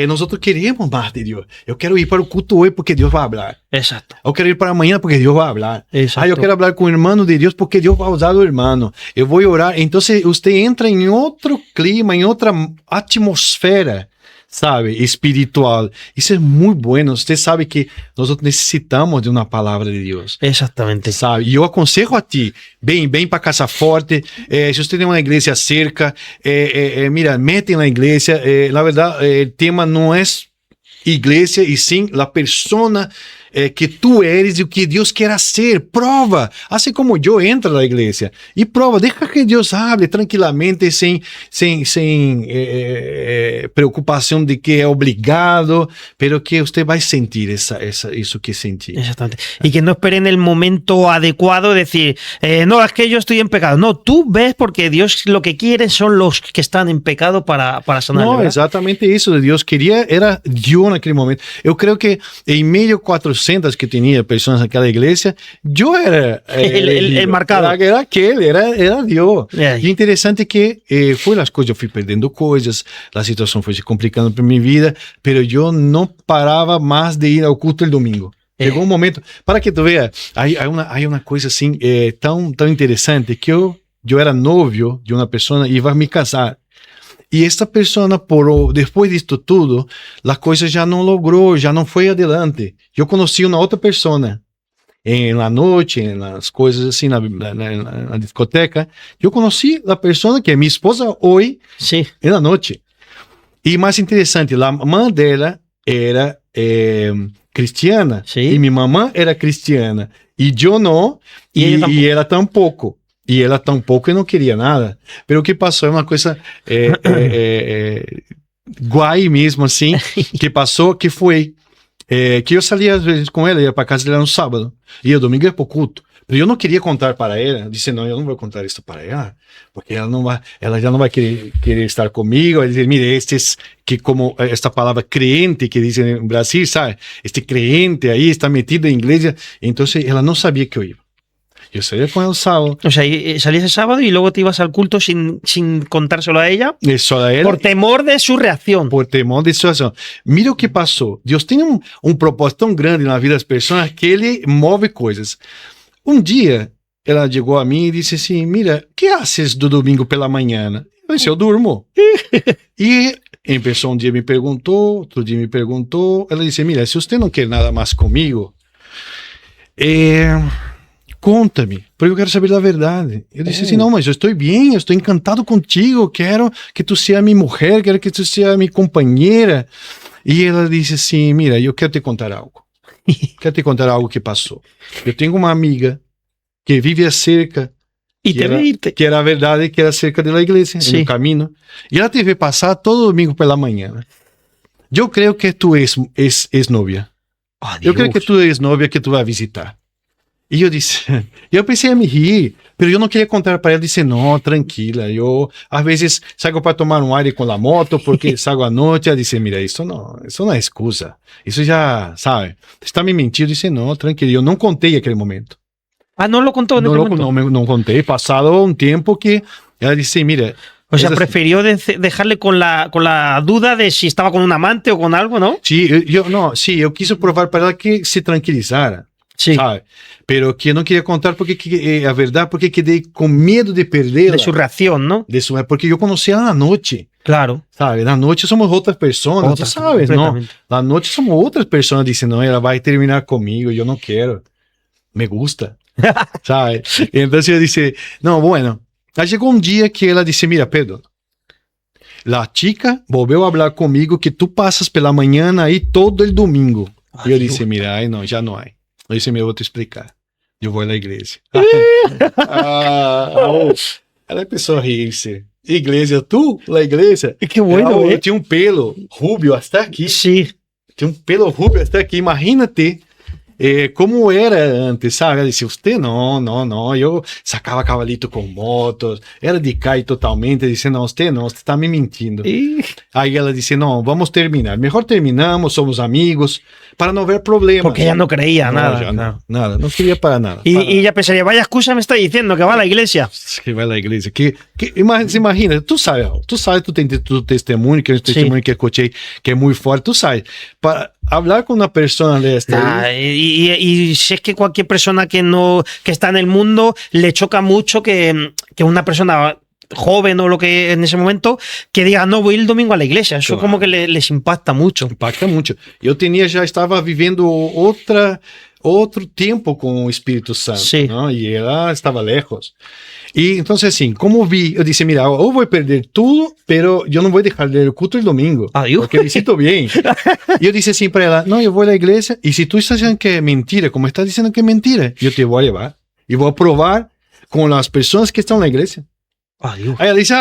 nós queremos mais de Deus. Eu quero ir para o culto hoje porque Deus vai falar. Exacto. Eu quero ir para amanhã porque Deus vai falar. Exacto. Eu quero falar com o irmão de Deus porque Deus vai usar o irmão. Eu vou orar. Então, você entra em outro clima, em outra atmosfera, sabe, espiritual. Isso é muito bueno. Você sabe que nós necessitamos de uma palavra de Deus. Exactamente. Sabe? E eu aconselho a ti, bem para Casa Forte, se você tem uma igreja cerca, mira, mete na igreja. Na verdade, o tema não é igreja, e sim a persona que tu eres e o que Deus quer ser. Prova, assim como eu entro na igreja e prova, deixa que Deus hable tranquilamente, sem preocupação de que é obrigado, pero que você vai sentir isso que senti. Exactamente. Y que no esperen el momento adecuado de decir, no, es que yo estoy en pecado. No, tú ves porque Dios lo que quiere son los que están en pecado para sanar. Não, exatamente isso. Deus queria, era eu naquele momento. Eu creio que em meio a 400 que tinha pessoas naquela igreja, eu era el marcado. Era aquele, era Deus. É. E interessante que foi as coisas, eu fui perdendo coisas, a situação foi se complicando para minha vida, mas eu não parava mais de ir ao culto do domingo. Chegou um momento, para que tu veja, há uma coisa assim tão interessante, que eu era novio de uma pessoa e ia me casar. E esta pessoa, depois disto tudo, a coisa já não logrou, já não foi adelante. Eu conheci uma outra pessoa na noite, nas coisas assim, na discoteca. Eu conheci a pessoa que é minha esposa hoje, Sí. na noite. E mais interessante, a mãe dela era cristiana, Sí. e minha mamãe era cristiana. E eu não, e ela tampouco. E ela tampouco não queria nada. Mas o que passou é uma coisa guai mesmo, assim, que passou, que foi que eu saía às vezes com ela, ia para casa dela no sábado, e o domingo ia para o culto. Mas eu não queria contar para ela. Eu disse, não, eu não vou contar isso para ela, porque ela já não vai querer estar comigo. Vai dizer, mire, que como esta palavra crente que dizem no Brasil, sabe? Este crente aí está metido em igreja. Então ela não sabia que eu ia. Yo salía con el sábado. O sea, salías el sábado y luego te ibas al culto sin contárselo a ella. Eso a él. Por temor de su reacción. Por temor de su reacción. Mira o que passou. Deus tem um propósito tão grande na vida das pessoas que ele move coisas. Um dia, ela chegou a mim e disse assim, mira, o que haces do domingo pela manhã? Eu disse, eu durmo. E em pessoa um dia me perguntou, outro dia me perguntou. Ela disse, mira, se você não quer nada mais comigo, conta-me, porque eu quero saber da verdade. Eu disse assim, não, mas eu estou bem, eu estou encantado contigo, quero que tu seja minha mulher, quero que tu seja minha companheira. E ela disse assim, mira, eu quero te contar algo. Quero te contar algo que passou. Eu tenho uma amiga que vive cerca, que era a verdade, que era cerca da igreja, no caminho. E ela te vê passar todo domingo pela manhã. Eu creio que tu és novia. Eu creio que tu és novia que tu vai visitar. E eu pensei a me rir, mas eu não queria contar para ela. Disse, não, tranquila, eu às vezes saio para tomar um ar com a moto, porque saio à noite. Ela disse, mira, isso não é excusa, isso já, sabe, está me mentindo. Disse, não, tranquila, eu não contei aquele momento. Ah, não lo contou? Não contei, passado um tempo que ela disse, mira... O sea, prefirió dejarle con la duda de si estaba con un amante o con algo, ¿no? Sí, eu quis provar para ela que se tranquilizara. Sí. Sabe? Pero que eu não queria contar porque a verdade, porque quedei com medo de perder. De su reacción, ¿no? Porque eu conheci ela na noite. Claro. Sabe? Na noite somos outras pessoas, tu sabes, não? Na noite somos outras pessoas. Disse, não, ela vai terminar comigo, eu não quero. Me gusta. Sabe? Então eu disse, não, bueno. Aí chegou um dia que ela disse, mira, Pedro, a chica volveu a falar comigo que tu passas pela manhã aí todo o domingo. E eu disse, mira, aí não, já não há. Eu disse, eu vou te explicar. Eu vou na igreja. Ela começou a rir-se. Igreja, tu, na igreja? Que bueno, eu tinha um pelo rubio até aqui. Sim. Tinha um pelo rubio até aqui, imagínate. como era antes, sabe? Ela disse, você não, eu sacava cavalito com motos, era de cair totalmente, disse, não, você está me mentindo. Aí ela disse, não, vamos terminar, mejor terminamos, somos amigos, para não haver problemas. Porque ella no creía nada. Nada, no quería para nada. Y ella pensaría, vaya excusa me está diciendo, que va a la iglesia. Que vai à igreja. Imagina, tu sabe, tu tem tu testemunho, que é um testemunho que eu escutei, que é muito forte, tu sabe. Para falar com uma pessoa desta. Y si es que cualquier persona que está en el mundo le choca mucho que una persona joven o lo que en ese momento que diga no voy el domingo a la iglesia, eso claro. Como que les impacta mucho. Impacta mucho. Eu já estava vivendo outro tempo com o Espírito Santo, sí. ¿no? E ela estava lejos. E então, assim, como vi, eu disse, mira, eu vou perder tudo, pero eu não vou deixar de ir ao culto el domingo, porque me sinto bem. E eu disse assim para ela, não, eu vou à igreja, e se tu estás dizendo que é mentira, como estás dizendo que é mentira, eu te vou levar, e vou provar com as pessoas que estão na igreja. Aí ela disse,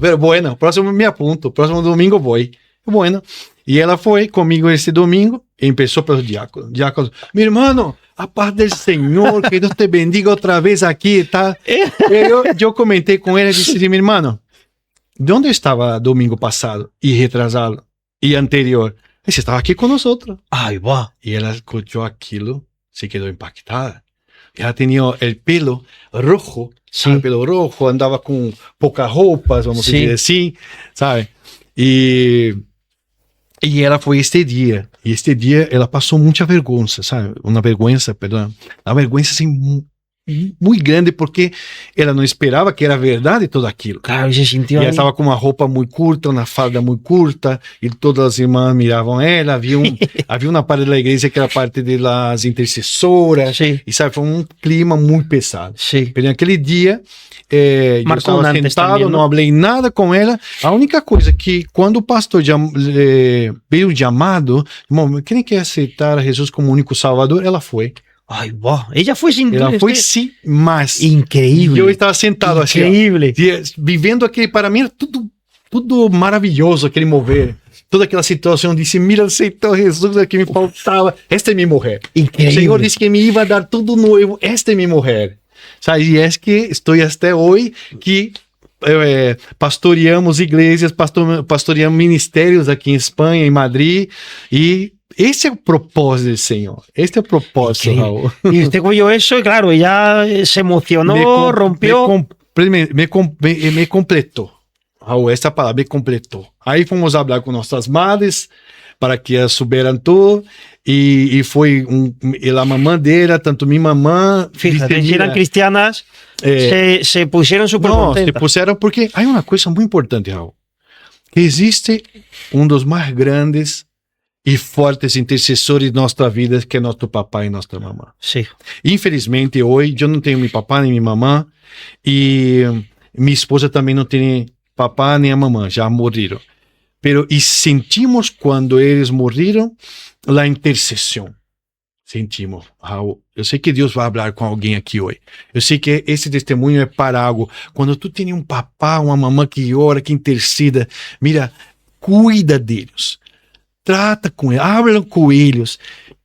pero bueno, próximo me apunto, próximo domingo vou. Bueno, e ela foi comigo esse domingo e começou pelos diáconos. Meu irmão, a paz do Senhor, que Deus te bendiga outra vez aqui, tá? Eu comentei com ele e disse, meu irmão, de onde eu estava domingo passado e retrasado e anterior? Você estava aqui conosco. E ela escutou aquilo, se quedou impactada. Ela tinha o pelo rojo, sabe? Pelo rojo, andava com poucas roupas, vamos dizer assim, sabe? E ela foi este dia. E este dia ela passou muita vergonha, sabe? Uma vergonha assim muito grande, porque ela não esperava que era verdade tudo aquilo. Claro, se sentiu. E ela estava com uma roupa muito curta, uma falda muito curta, e todas as irmãs miravam ela. Havia uma parte da igreja que era parte das intercessoras, e sabe, foi um clima muito pesado. Mas naquele dia, eu estava sentado, não falei nada com ela. A única coisa que, quando o pastor veio o chamado, quem quer aceitar a Jesus como único salvador, ela foi. Ella fue sin duda. Ela foi sim, mas increíble. Eu estava sentado assim, vivendo aquele, para mim era tudo maravilhoso, aquele mover, toda aquela situação. Disse, mira, aceitou Jesus, é que me faltava. Esta é minha mulher. Increíble. O Senhor disse que me ia dar tudo novo. Esta é minha mulher. Sabe? E é que estou até hoje que pastoreamos igrejas, pastoreamos ministérios aqui em Espanha, em Madrid, e ese es el propósito del Señor. Este es el propósito, Raúl. Y usted oyó eso y claro, ya se emocionó, rompió. Me completó. Raúl, esta palabra me completó. Ahí fuimos a hablar con nuestras madres para que ellas supieran todo. Y fue la mamá de ella, tanto mi mamá. Fíjate, si eran cristianas, se pusieron súper contentas. Se pusieron porque hay una cosa muy importante, Raúl. Que existe dos más grandes e fortes intercessores de nossa vida, que é nosso papai e nossa mamãe. Sim. Infelizmente, hoje, eu não tenho meu papai nem minha mamãe, e minha esposa também não tem papai nem a mamãe, já morreram. E sentimos, quando eles morreram, a intercessão. Sentimos. Raul, eu sei que Deus vai falar com alguém aqui hoje. Eu sei que esse testemunho é para algo. Quando tu tem um papai, uma mamãe que ora, que interceda, mira, cuida deles. Trata com eles, habla com eles,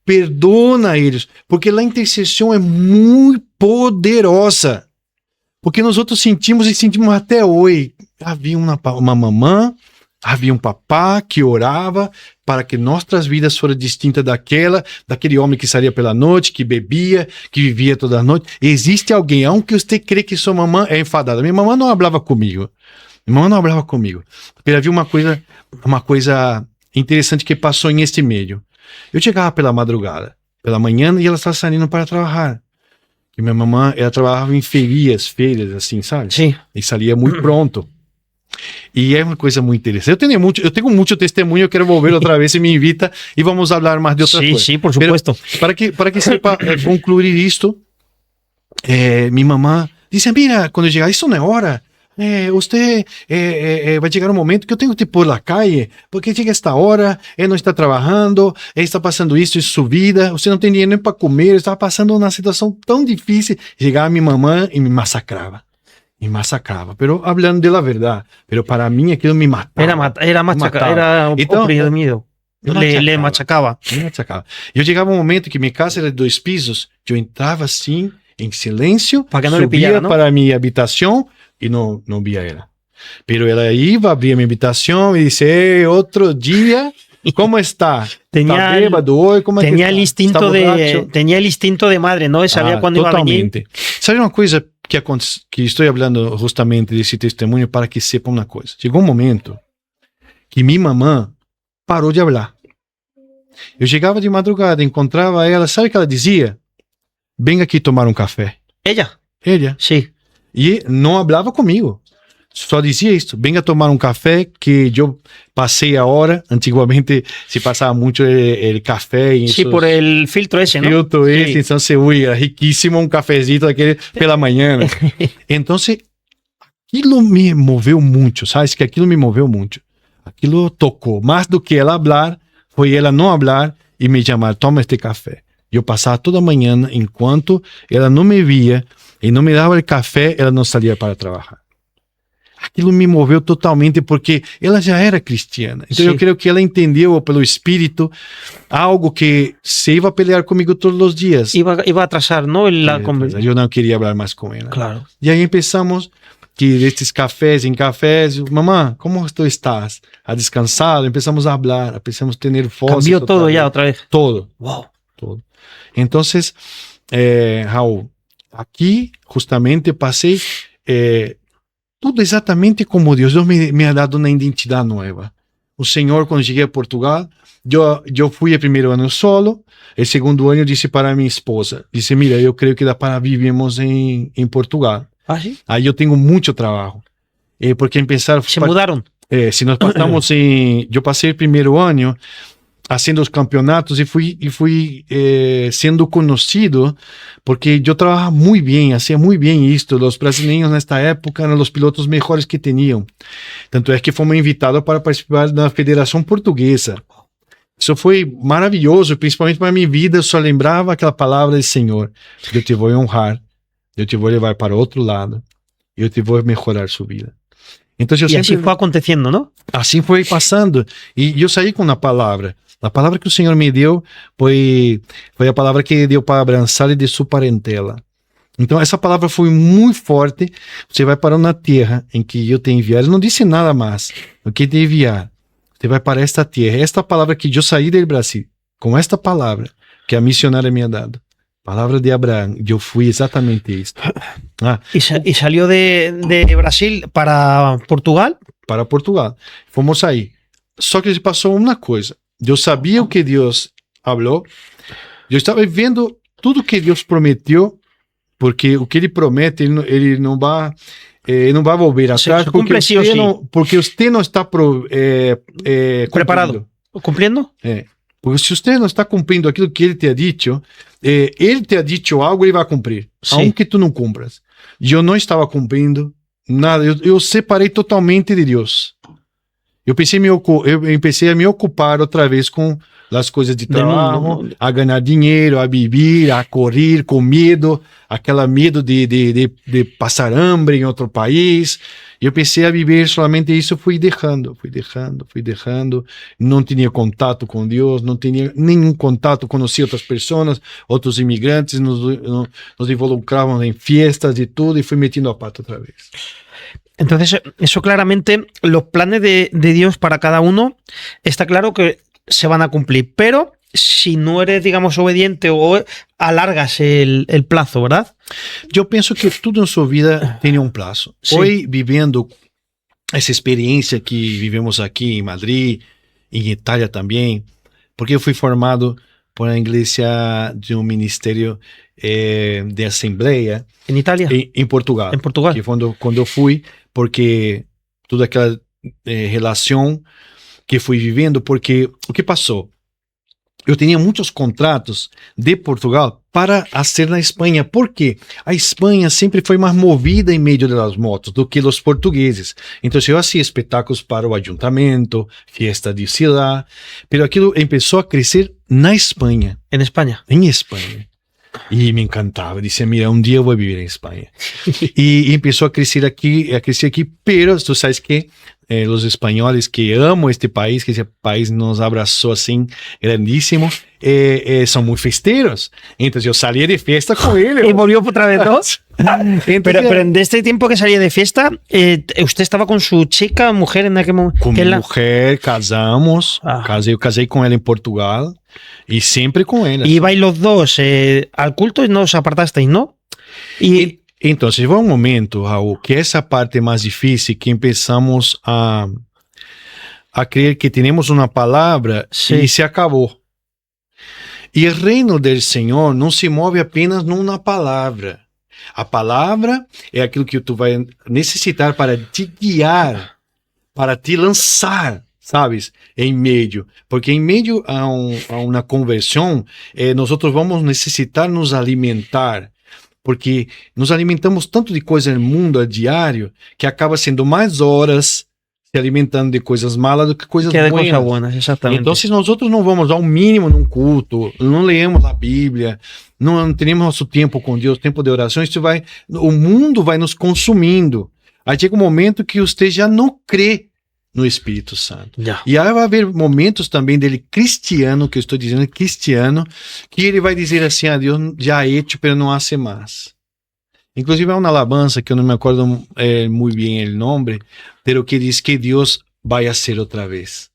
perdona eles, porque a intercessão é muito poderosa. Porque nós outros sentimos e sentimos até hoje. Havia uma mamã, havia um papá que orava para que nossas vidas fossem distintas daquele homem que saía pela noite, que bebia, que vivia toda a noite. Existe alguém, aunque você crê que sua mamã é enfadada. Minha mamã não falava comigo. Porque havia uma coisa interessante que passou neste meio. Eu chegava pela madrugada, pela manhã, e ela estava saindo para trabalhar. E minha mamãe, ela trabalhava em feiras, assim, sabe? Sim. E saía muito pronto. E é uma coisa muito interessante. Eu tenho muito testemunho, eu quero volver outra vez, se me invita, e vamos falar mais de outras coisas. Sim, por supuesto. Para que sepa concluir isto, minha mamãe disse, mira, quando eu chegar, isso não é hora. Você vai chegar um momento que eu tenho que te pôr na calle, porque chega esta hora, não está trabalhando, está passando isso sua vida, você não tem dinheiro nem para comer, estava passando uma situação tão difícil. Chegava minha mamãe e me massacrava, pero hablando de la verdade, pero para mim aquilo me matava. Era massacrado, era oprimido. le machacaba. Me machacaba. Eu chegava um momento que minha casa era de 2 pisos, eu entrava assim, em silêncio, para que não le subia pillara, ¿no? para minha habitação e não via ela. Pero ela ia, abria minha habitação e disse, outro dia, como está? Está bêbado hoje? Como é que está? Tenía el instinto de madre, ¿no? Sabía cuándo iba a venir. Sabe uma coisa que estou falando justamente desse testemunho para que sepam uma coisa. Chegou um momento que minha mamã parou de falar. Eu chegava de madrugada, encontrava ela, sabe o que ela dizia? Venga aqui tomar um café. ¿Ella? Sí. E não falava comigo. Só dizia isso, venga tomar um café, que eu passei a hora. Antigamente se passava muito o café. Sí, por el filtro ese, ¿no? Filtro esse, então era riquíssimo um cafezinho daquele pela manhã. Né? Então, aquilo me moveu muito, sabe? Que aquilo me moveu muito. Aquilo tocou. Mais do que ela falar, foi ela não falar e me chamar, toma este café. Eu passava toda manhã, enquanto ela não me via e não me dava o café, ela não saía para trabalhar. Aquilo me moveu totalmente porque ela já era cristiana. Então eu creio que ela entendeu pelo Espírito algo que se iba a pelear comigo todos os dias. Iba a atrasar, ¿no? Eu não queria falar mais com ela. Claro. E aí começamos que destes cafés em cafés, mamã, como tu estás? A descansar? Começamos a falar, começamos a ter força. Cambió todo ya otra vez. Todo. Wow. Todo. Então, Raul, aqui justamente passei tudo exatamente como Deus me ha dado uma identidade nova. O Senhor, quando cheguei a Portugal, eu fui o primeiro ano solo, o segundo ano eu disse para minha esposa, mira, eu creio que dá para vivermos em Portugal. ¿Ah, sí? Aí eu tenho muito trabalho. Porque pensar... Se mudaram? Se nós passamos eu passei o primeiro ano fazendo os campeonatos e fui sendo conhecido porque eu trabalhava muito bem, hacía muito bem isto. Os brasileiros nesta época eram os pilotos melhores que tinham. Tanto é que fomos invitados para participar da Federação Portuguesa. Isso foi maravilhoso, principalmente para a minha vida. Eu só lembrava aquela palavra do Senhor: eu te vou honrar, eu te vou levar para outro lado, eu te vou melhorar sua vida. Então, eu e assim foi acontecendo, não? Assim foi passando. E eu saí com uma palavra. A palavra que o Senhor me deu foi a palavra que deu para abraçar de sua parentela. Então, essa palavra foi muito forte. Você vai para uma terra em que eu te enviar. Ele não disse nada mais. O que te enviar? Você vai para esta terra. Esta palavra que eu saí do Brasil, com esta palavra que a missionária me ha dado. Palavra de Abraham, eu fui exatamente isso. E saiu de Brasil para Portugal? Para Portugal. Fomos aí. Só que passou uma coisa. Eu sabia o que Deus falou. Eu estava vendo tudo que Deus prometeu, porque o que Ele promete, Ele não vai volver atrás, porque você não está preparado. Cumprindo? Porque se você não está cumprindo aquilo que Ele te ha dicho, Ele te ha dicho algo, Ele vai cumprir. Aunque tu não cumpras. Eu não estava cumprindo nada. Eu separei totalmente de Deus. Eu empecei a me ocupar outra vez com as coisas de trabalho, a ganhar dinheiro, a viver, a correr com medo, aquele medo de passar hambre em outro país. Eu pensei a viver somente isso, fui deixando. Não tinha contato com Deus, não tinha nenhum contato, conheci outras pessoas, outros imigrantes, nos involucrávamos em festas e tudo, e fui metendo a pata outra vez. Entonces, eso claramente, los planes de Dios para cada uno, está claro que se van a cumplir, pero si no eres, digamos, obediente o alargas el plazo, ¿verdad? Yo pienso que tudo en su vida tiene un plazo. Sí. Hoy, viviendo esa experiencia que vivimos aquí en Madrid, en Italia también, porque yo fui formado por la iglesia de un ministerio de asamblea. ¿En Italia? En Portugal. En Portugal. Que cuando yo fui, porque toda aquela relação que fui vivendo, porque o que passou? Eu tinha muitos contratos de Portugal para fazer na Espanha, porque a Espanha sempre foi mais movida em meio das motos do que os portugueses. Então eu fazia espetáculos para o ayuntamento, fiesta de cidade, mas aquilo começou a crescer na Espanha. Em Espanha? Em Espanha. E me encantava, disse, mira, um dia eu vou viver em Espanha. E começou a crescer aqui, pero tu sabes que los españoles que amo este país, que ese país nos abrazó assim, grandísimo, son muy festeros. Entonces yo salí de fiesta con ellos. Y volvió otra vez, ¿no? Entonces, Pero en este tiempo que salía de fiesta, ¿usted estaba con su chica, mujer en aquel momento? con mi mujer, casamos, yo casé con ella en Portugal y siempre con ella. Y ibais los dos al culto y no os apartasteis, ¿no? Entonces fue un momento, Raúl, que esa parte más difícil, que empezamos a creer que tenemos una palabra y se acabó. Y el reino del Señor no se mueve apenas numa palavra. A palavra é aquilo que tu vai necessitar para te guiar, para te lançar, sabes, em meio. Porque em meio a uma conversão, nós vamos necessitar nos alimentar. Porque nos alimentamos tanto de coisa no mundo a diário que acaba sendo mais horas se alimentando de coisas malas do que coisas buenas. Exatamente. Então, se nós não vamos ao mínimo num culto, não leemos a Bíblia, não temos nosso tempo com Deus, tempo de oração, o mundo vai nos consumindo. Aí chega um momento que você já não crê no Espírito Santo. Yeah. E aí vai haver momentos também dele cristiano, que eu estou dizendo cristiano, que ele vai dizer assim, Deus já hecho, pero não hace mais. Inclusive há uma alabança que eu não me acordo muito bem o nome, pero que diz que Deus vai ser outra vez.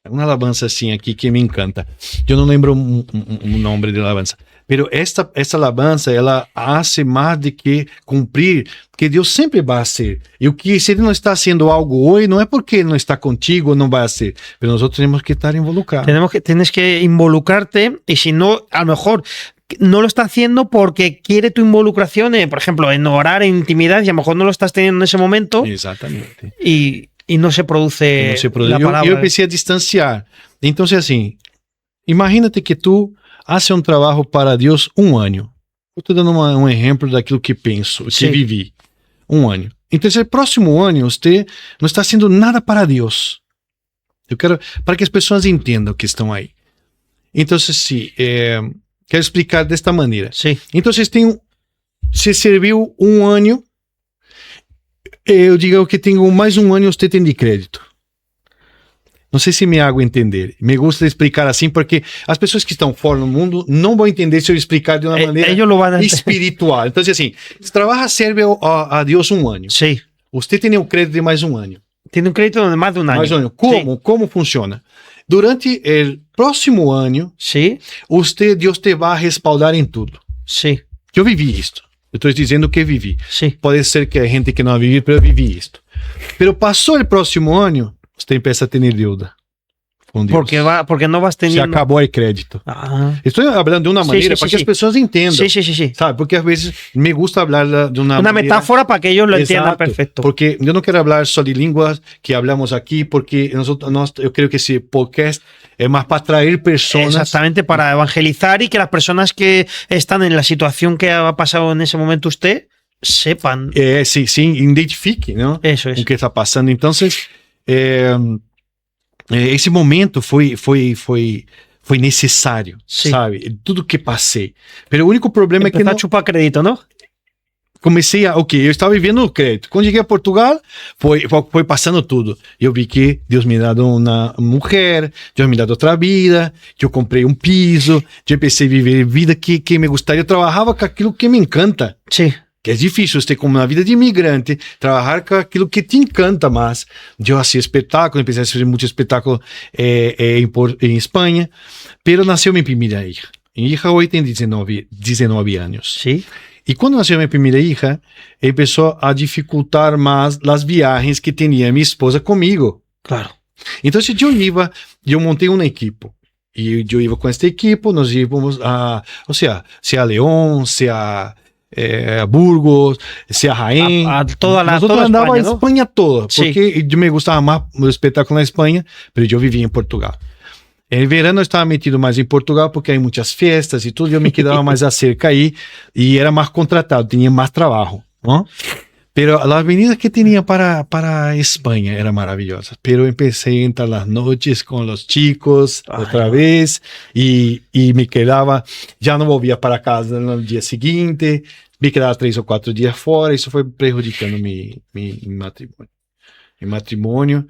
É uma alabança assim aqui que me encanta. Eu não lembro o nome da alabança. Pero esta alabança, ela hace mais do que cumprir, porque Deus sempre vai ser. E o que se ele não está haciendo algo hoje, não é porque ele não está contigo ou não vai ser, pero nós temos que estar involucrados. Tienes que involucrarte y si no, a lo mejor no lo está haciendo porque quiere tu involucración, por ejemplo, en orar, en intimidad, y a lo mejor no lo estás teniendo en ese momento. Exatamente. Y no se produce la palabra. Eu empecé a distanciar. Então, assim, imagínate que tu hace um trabalho para Deus ano. Eu estou dando um exemplo daquilo que penso, que vivi. Ano. Então, esse próximo ano, você não está fazendo nada para Deus. Eu quero para que as pessoas entendam que estão aí. Então, quero explicar desta maneira. Sim. Então, você serviu um ano, eu digo que tenho mais um ano e você tem de crédito. Não sei se me hago entender. Me gusta explicar assim porque as pessoas que estão fora no mundo não vão entender se eu explicar de uma maneira espiritual. Então, assim, você trabalha, serve a Deus um ano. Sim. Você tem o crédito de mais um ano. Tem um crédito de mais de um ano. Mais um ano. Como? Sí. Como funciona? Durante o próximo ano, sí, Deus te vai respaldar em tudo. Sim. Eu vivi isto. Eu estou dizendo que vivi. Sí. Pode ser que a gente que não vive, mas eu vivi isto. Pero passou o próximo ano, você empieza a ter deuda com Deus. Porque não vas teniendo... Se acabou o crédito. Estou falando de uma maneira para que as pessoas entendam. Sí. Sabe? Porque às vezes me gusta falar de uma metáfora para que eles lo entiendan perfeito. Porque eu não quero falar só de línguas que hablamos aqui, porque eu creio que esse podcast é mais para atrair pessoas. Exactamente, para evangelizar y que las personas que están en la situación que ha pasado en ese momento usted sepan. Sí, identifique, não? Eso es. O que está passando. Então, esse momento foi necessário, sabe? Tudo que passei. Mas o único problema é que não... a chupar crédito, não? Comecei eu estava vivendo o crédito. Quando cheguei a Portugal, foi passando tudo. Eu vi que Deus me deu uma mulher, Deus me deu outra vida, eu comprei um piso, eu comecei a viver vida que me gostaria. Eu trabalhava com aquilo que me encanta. Sim. Que é difícil você, como na vida de imigrante, trabalhar com aquilo que te encanta mais. Eu hacía espetáculo, comecei a fazer muito espetáculo em Espanha, pero nasceu minha primeira hija. Minha hija hoje tem 19 anos. Sim. E quando nasceu minha primeira hija, começou a dificultar mais as viagens que tinha minha esposa comigo. Claro. Então, se eu montei uma equipe. E eu ia com esta equipe, nós íamos a León, a Burgos, a Jaén. Nosotros andava a Espanha toda, porque me gostava mais o espetáculo na Espanha, mas eu vivia em Portugal. Em verano eu estava metido mais em Portugal porque há muitas festas e tudo, e eu me quedava mais acerca aí e era mais contratado, tinha mais trabalho, não? Pero a avenida que tinha para Espanha era maravilhosa. Pero empecé a entrar las noches con los chicos otra vez y me quedaba, ya no volvía para casa no dia seguinte, me quedava 3 ou 4 dias fora, isso foi prejudicando mi matrimônio. em matrimônio.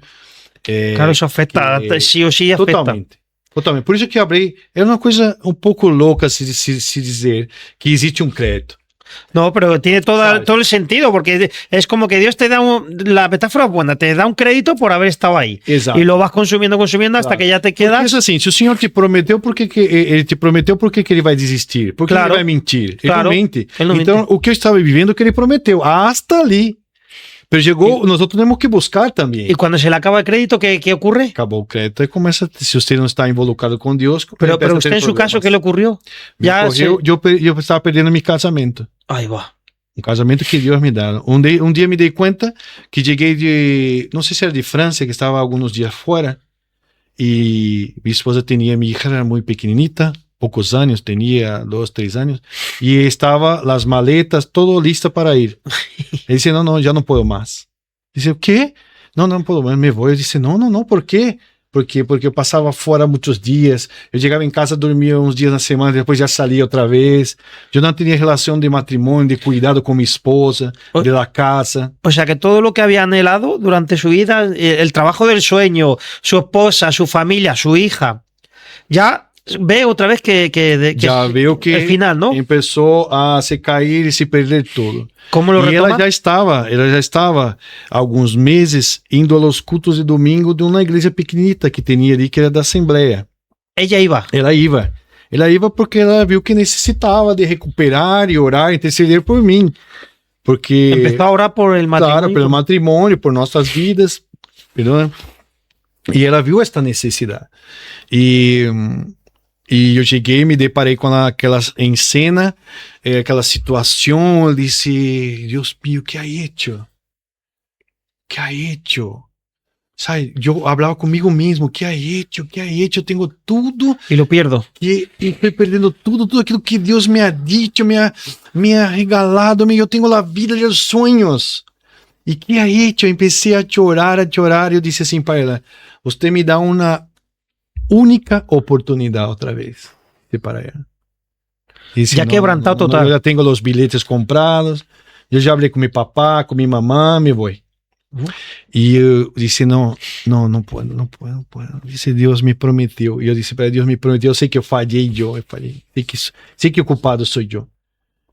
Claro, eso afecta, sí o sí afecta. Totalmente. Totalmente. Por isso que eu abri. É uma coisa um pouco louca se dizer que existe um crédito. No, pero tiene todo el sentido, porque es como que Dios te da la metáfora es buena, te da un crédito por haber estado ahí. Exato. Y lo vas consumiendo hasta que ya te quedas. Porque isso assim, se o Senhor te prometeu, por que ele te prometeu, por que ele vai desistir? Por que ele vai mentir? Ele não mente. Então, o que eu estava vivendo, o que ele prometeu, hasta ali. Pero llegou, nós temos que buscar também. E quando se le acaba el crédito, ¿qué ocurre? Acabou o crédito e começa, se você não está involucrado com Deus... Pero usted en su caso, ¿qué le ocurrió? Eu estava perdendo meu casamento. Ahí va. Um casamento que Deus me dá. Um dia me dei conta que cheguei de... Não sei se era de França, que estava alguns dias fora. E minha esposa tinha... Minha hija era muito pequenita, poucos anos, tinha 2, 3 anos. E estava as maletas, todo lista para ir. Ele disse, não, já não posso mais. Disse, o quê? Não posso mais, me vou. Eu disse, não, por quê? Porque eu passava fora muitos dias, eu chegava em casa, dormia uns dias na semana, depois já saía outra vez. Eu não tinha relação de matrimônio, de cuidado com minha esposa, de la casa. O sea que todo lo que había anhelado durante su vida, el trabajo del sueño, su esposa, su familia, su hija, ya ve otra vez que já veo que el final, ¿no? Começou a se cair e se perder tudo. Como lo retoma? Ela já estava há alguns meses indo aos cultos de domingo de uma igreja pequenita que tinha ali, que era da Assembleia. Ella iba. Ela ia porque ela viu que necessitava de recuperar e orar, interceder por mim. Porque empezó a orar por el matrimonio. Claro, pelo matrimônio, por nossas vidas. Perdão? E ela viu esta necessidade. E eu cheguei e me deparei com aquelas em cena, aquela situação. Eu disse, Deus mío, ¿qué ha hecho? ¿Qué ha hecho? Sabe, eu falava comigo mesmo, ¿qué ha hecho? ¿Qué ha hecho? Eu tenho tudo. E lo pierdo. E estou perdendo tudo aquilo que Deus me ha dicho, me ha regalado. Eu tenho a vida dos sonhos. E que ha hecho? Eu comecei a chorar. Eu disse assim para ela, você me dá uma única oportunidade outra vez de para ela. Disse, já quebrantado total. Eu já tenho os bilhetes comprados, eu já falei com meu papá, com minha mamã, me vou. E eu disse, não puedo. Disse, Deus me prometeu. E eu disse para Deus me prometeu, eu sei que eu falhei, sei que o culpado sou eu.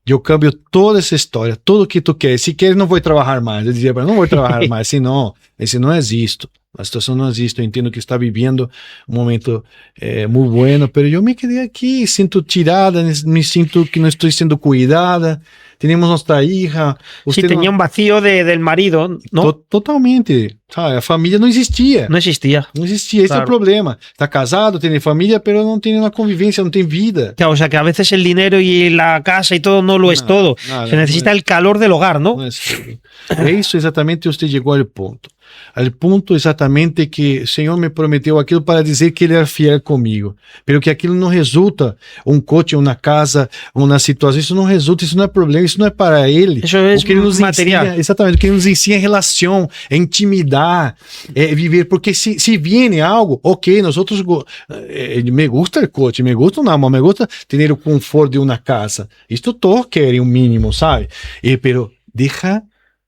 Eu cambio toda essa história, tudo que tu queres. Se queres, não vou trabalhar mais. Eu dizia, não vou trabalhar mais, senão, esse não existe. A situação não existe. Eu entendo que está vivendo um momento muito bueno, mas eu me quedei aqui, sinto tirada, me sinto que não estou sendo cuidada. Temos nossa hija. Sí, tenía un vacío del marido, ¿no? Totalmente. Sabe? A família não existia. Não existia. Não existia. Esse é o problema. Está casado, tem família, mas não tem uma convivência, não tem vida. Claro, o sea que a veces el dinero y la casa y todo no lo es todo. Se necesita el calor del hogar, ¿no? Não é isso exatamente, você chegou ao ponto. Al punto exatamente que o Senhor me prometeu aquilo para dizer que Ele era fiel comigo. Pero que aquilo não resulta, coche, uma casa, uma situação, isso não resulta, isso não é problema, isso não é para Ele. Isso é material. Ensina, exatamente, o que Ele nos ensina é relação, é intimidar, é viver, porque se viene algo, ok, nós outros, me gusta o coche, me gusta uma, me gusta ter o conforto de uma casa. Isto todos querem o mínimo, sabe? Pero deja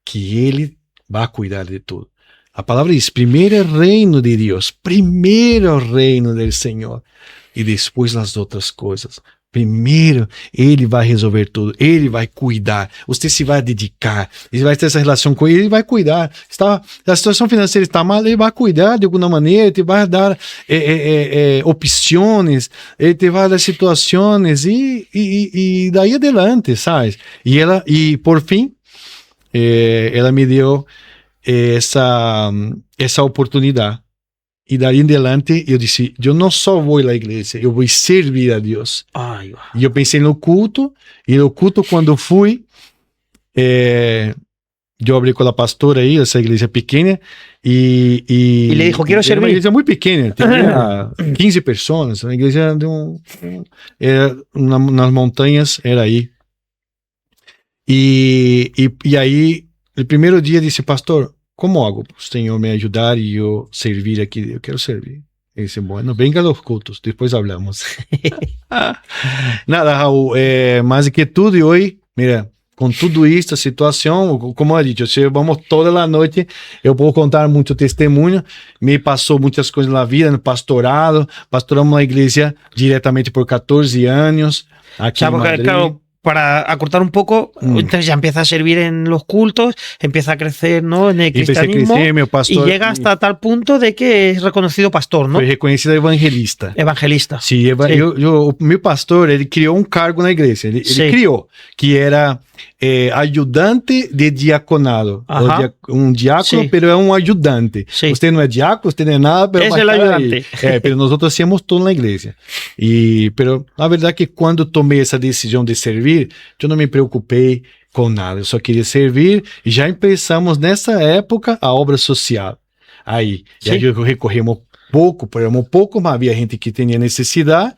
que Ele vá cuidar de tudo. A palavra diz, primeiro é o reino de Deus, primeiro é o reino do Senhor, e depois as outras coisas. Primeiro, Ele vai resolver tudo, Ele vai cuidar, você se vai dedicar, Ele vai ter essa relação com Ele, Ele vai cuidar. A situação financeira está mal, Ele vai cuidar de alguma maneira, Ele te vai dar opções, Ele te vai dar situações, e daí adelante, sabe? E por fim, ela me deu essa oportunidade. E daí em diante eu disse, eu não só vou à igreja, eu vou servir a Deus. E eu pensei no culto, e no culto quando fui, eu abri com a pastora aí, essa igreja pequena, e le dijo, quero servir. Uma igreja muito pequena, tinha 15 pessoas, uma igreja nas montanhas, era aí. E aí, no primeiro dia, disse, pastor, como hago para o Senhor me ajudar e eu servir aqui? Eu quero servir. Ele disse, bueno, venga a los cultos, depois hablamos. Nada, Raul, mais que tudo, e hoje, mira, com tudo isso, a situação, como eu disse, se vamos toda a noite, eu vou contar muito testemunho, me passou muitas coisas na vida, no pastorado, pastoramos uma igreja diretamente por 14 anos, aqui O sea, em porque, Madrid. claro, para acortar un poco, entonces ya empieza a servir en los cultos, empieza a crecer, ¿no? En el Empecé a cristianismo crecer, meu y pastor llega hasta tal punto de que es reconocido pastor, ¿no? foi reconhecido evangelista. Evangelista. Sim, Sí. o meu pastor, ele criou um cargo na igreja. Ele Sim. criou, que era ajudante de diaconado. Ajá. Um diácono, Sí. pero é um ajudante. Sí. Você não é diácono, você não é nada, pero Es vai el estar ayudante. aí. Pero nosotros hacíamos tudo na igreja. Pero a verdade é que quando tomei essa decisão de servir, eu não me preocupei com nada. Eu só queria servir e já começamos nessa época a obra social. Aí, e aí recorremos pouco, mas havia gente que tinha necessidade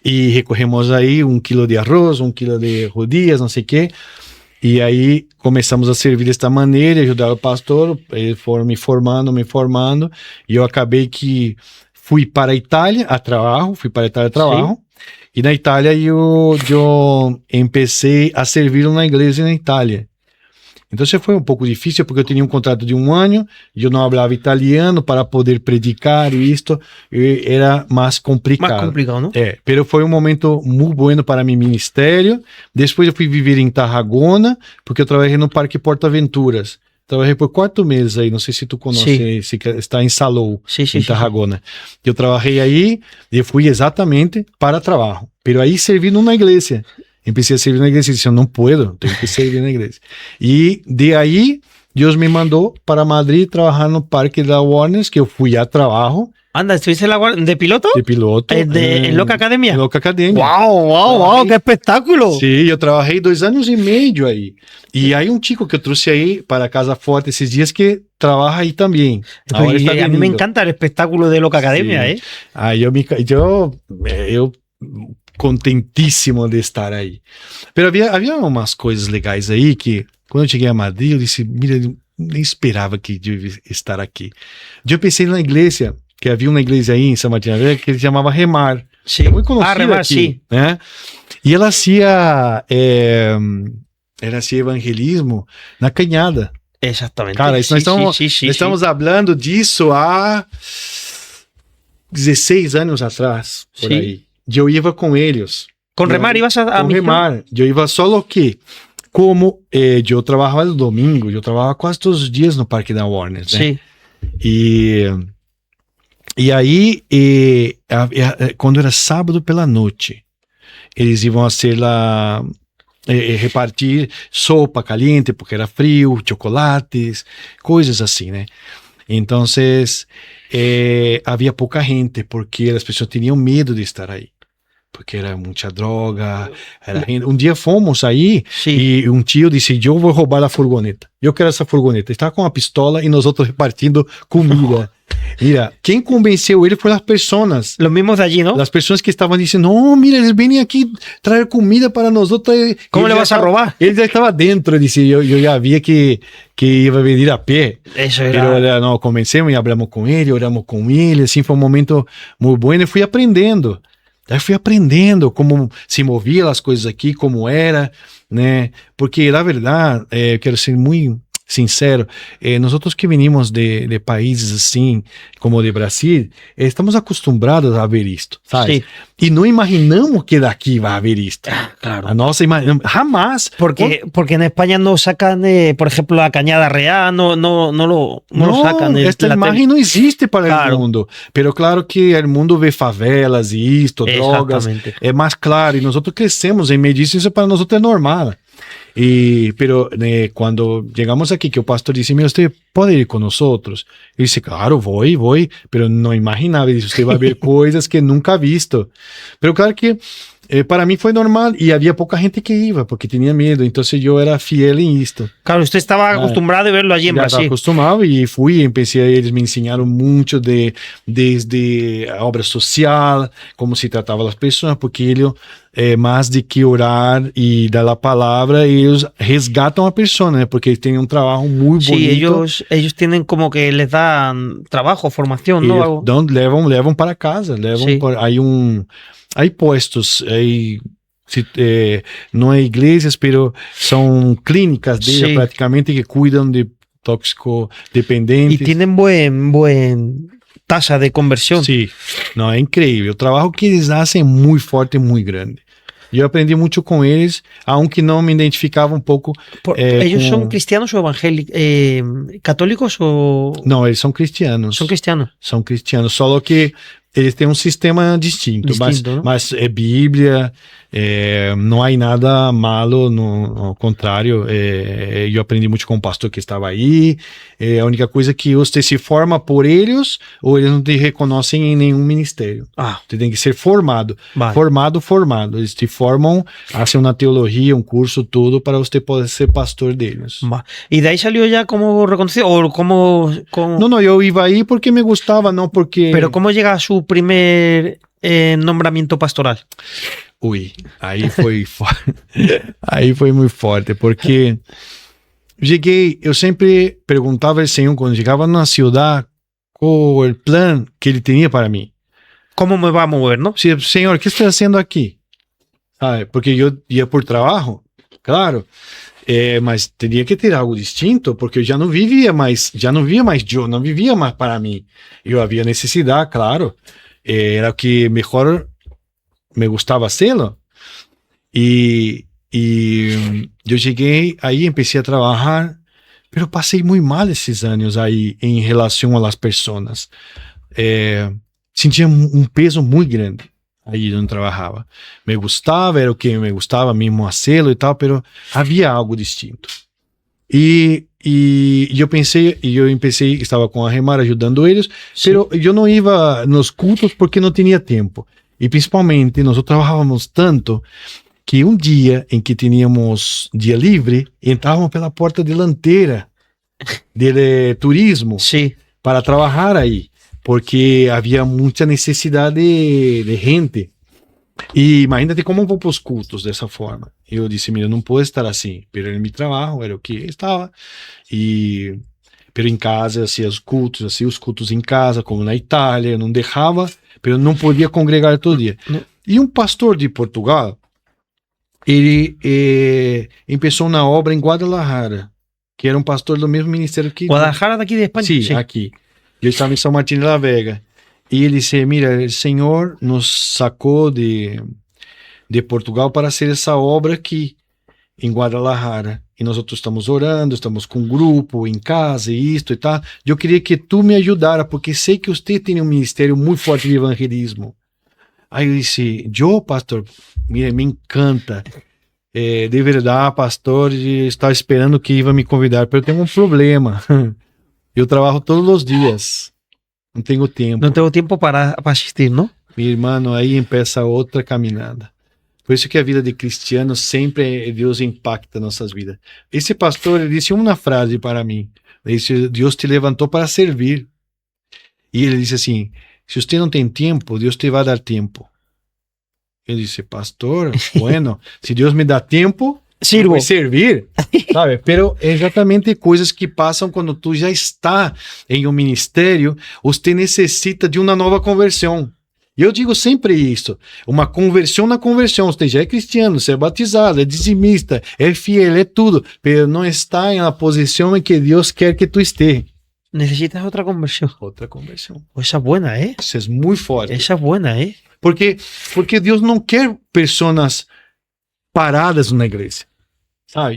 e recorremos aí 1 quilo de arroz, 1 quilo de rodilhas, não sei o quê. E aí começamos a servir desta maneira, ajudar o pastor, eles foram me formando, e eu acabei que fui para a Itália a trabalho, e na Itália eu comecei a servir na igreja na Itália. Então foi um pouco difícil porque eu tinha um contrato de 1 ano, eu não falava italiano para poder predicar e isto era mais complicado. Más complicado, ¿no? Pero foi um momento muito bueno para meu ministério. Depois eu fui viver em Tarragona, porque eu trabalhei no Parque Porto Aventuras. Trabalhei por 4 meses aí, não sei se tu conhece, se está em Salou, em Tarragona. Eu trabalhei aí e fui exatamente para trabalho. Pero aí servi numa igreja. Empecé a servir na igreja e disse, eu não puedo, tenho que servir na igreja. E de aí, Deus me mandou para Madrid trabalhar no Parque da Warner, que eu fui a trabalho. Anda, ¿estuviste de piloto? De piloto. ¿En Loca Academia? En Loca Academia. ¡Wow! ¡Qué espectáculo! Sim, eu trabalhei 2 anos e meio aí. E aí um chico que eu trouxe aí para Casa Forte esses dias que trabalha aí também. Agora está a mí me encanta el espectáculo de Loca Academia, Sim. Aí eu contentíssimo de estar aí. Pero havia umas coisas legais aí que, quando eu cheguei a Madrid, eu disse, mira, eu nem esperava que eu ia estar aqui. Eu pensei na igreja, que havia uma igreja aí em São Martin Velho, que ele chamava Remar. Sí. É muito conhecida Remar, aqui, sí. né? E ela hacía evangelismo na Canhada. Exactamente. Cara, isso nós estamos falando disso há 16 anos atrás, por Sí. aí. Eu ia com eles. ¿Con Remar ibas a Com misión? Remar. Eu ia só que, como eu trabalhava no domingo, eu trabalhava quase todos os dias no Parque da Warner, né? Sí. E aí, quando era sábado pela noite, eles iam ser lá, repartir sopa caliente, porque era frio, chocolates, coisas assim, né? Então, havia pouca gente, porque as pessoas tinham medo de estar aí. Porque era muita droga. Um dia fomos aí e um tio disse, eu vou roubar a furgoneta. Eu quero essa furgoneta. Estava com uma pistola e nós outros repartindo comida. Mira, quem convenceu ele foram as pessoas. Los mismos de allí, ¿no? As pessoas que estavam dizendo, não, mira, eles vêm aqui trazer comida para nós outros. Como le vas a roubar? Ele já estava dentro, disse, eu já via que ia vir a pé. Eso era. Pero não, convencemos e hablamos com ele, oramos com ele, assim, foi um momento muito bom e fui aprendendo. Daí fui aprendendo como se moviam as coisas aqui, como era, né? Porque, na verdade, eu quero ser muito sincero, nós que venimos de países assim, como o de Brasil, estamos acostumbrados a ver isto, sabe? Sí. E não imaginamos que daqui vai haver isto. Claro. A nossa jamás. Porque en España no sacan, por ejemplo, la Cañada Real, no lo sacan. Esta imagen não existe para o mundo. Pero claro que o mundo vê favelas e isto, drogas, é mais claro. E nós crescemos em meio disso, isso para nós é normal. Pero quando chegamos aqui, que o pastor disse, você pode ir com nós? Eu disse, claro, vou, pero não imaginava isso, você vai ver coisas que nunca visto. Pero claro que para mim foi normal e havia pouca gente que ia, porque tinha medo, então eu era fiel em isto. Claro, usted estava acostumbrado a verlo allí en Brasil. Estava acostumado e fui, eles me ensinaram muito desde a obra social, como se tratava as pessoas, porque eles mais de que orar e dar a palavra, eles resgatam a pessoa, né? Porque eles têm um trabalho muito bonito. Sí, ellos tienen como que les dan trabajo, formación, ¿no? Levam para casa, levam por, aí postos, aí não é igrejas, pero são clínicas de ella Sí. praticamente que cuidam de toxicodependentes. Y tienen buen tasa de conversión. Sí, no, é incrível. O trabalho que eles fazem é muito forte e muito grande. Eu aprendi muito com eles, aunque não me identificava um pouco. ¿Ellos com... son cristianos o evangélicos? ¿Católicos o...? Não, eles são cristianos. Son cristianos. São cristianos, só que eles têm um sistema distinto, Distinto, mas é Bíblia, não há nada malo, ao contrário, eu aprendi muito com o pastor que estava aí, a única coisa é que você se forma por eles, ou eles não te reconhecem em nenhum ministério. Você tem que ser formado, Vale. formado, eles te formam, fazem uma teologia, um curso, tudo, para você poder ser pastor deles. Va. ¿Y de ahí salió ya como reconocido? ¿O cómo, Não, eu ia aí porque me gostava, não porque... Pero ¿cómo llega a su primer nombramiento pastoral? Ui, aí foi aí foi muito forte, porque eu sempre perguntava ao Senhor, quando chegava na cidade, qual o plano que Ele tinha para mim. ¿Cómo me va a mover, no? Senhor, o que está fazendo aqui? Porque eu ia por trabalho, claro, mas teria que ter algo distinto, porque eu já não vivia mais eu, não vivia mais para mim. Eu havia necessidade, claro, era o que melhor me gostava hacerlo. E eu cheguei aí, comecei a trabalhar, mas passei muito mal esses anos aí em relação às pessoas. Sentia um peso muito grande aí onde trabalhava. Me gostava, era o que me gostava mesmo hacerlo e tal, mas havia algo distinto. E eu pensei, estava com a Remar ajudando eles, mas eu não ia nos cultos porque não tinha tempo. E principalmente, nós trabalhávamos tanto que um dia em que tínhamos dia livre, entrávamos pela porta dianteira de turismo para trabalhar aí, porque havia muita necessidade de gente. E imagínate como vou para os cultos dessa forma. Eu disse, mira, não pode estar assim, mas era meu trabalho, era o que estava. Pero em casa, assim, os cultos em casa, como na Itália, não deixava, mas não podia congregar todo dia. E um pastor de Portugal, ele começou na obra em Guadalajara, que era um pastor do mesmo ministério que... Guadalajara daqui de Espanha? Sim, aqui. Ele estava em São Martín de la Vega. E ele disse, mira, o Senhor nos sacou de Portugal para fazer essa obra aqui, em Guadalajara. E nós outros estamos orando, estamos com um grupo em casa e isto e tal. Eu queria que tu me ajudara, porque sei que você tem um ministério muito forte de evangelismo. Aí eu disse, pastor, mira, me encanta. De verdade, pastor, estava esperando que ia me convidar, mas eu tenho um problema. Eu trabalho todos os dias. Não tenho tempo. Não tenho tempo para assistir, não? Meu irmão, aí começa outra caminhada. Por isso que a vida de cristiano sempre Deus impacta nossas vidas. Esse pastor ele disse uma frase para mim. Ele disse, Deus te levantou para servir. E ele disse assim, se você não tem tempo, Deus te vai dar tempo. Eu disse, pastor, bueno, se Deus me dá tempo, sirvo. Vou servir, sabe? Pero exatamente coisas que passam quando tu já está em um ministério, você necessita de uma nova conversão. E eu digo sempre isso, uma conversão na conversão. Você já é cristiano, você é batizado, é dizimista, é fiel, é tudo, mas não está na posição em que Deus quer que tu esteja. Necesitas outra conversão. Outra conversão. Essa é boa, Isso é muito forte. Essa é boa, Porque Deus não quer pessoas paradas na igreja.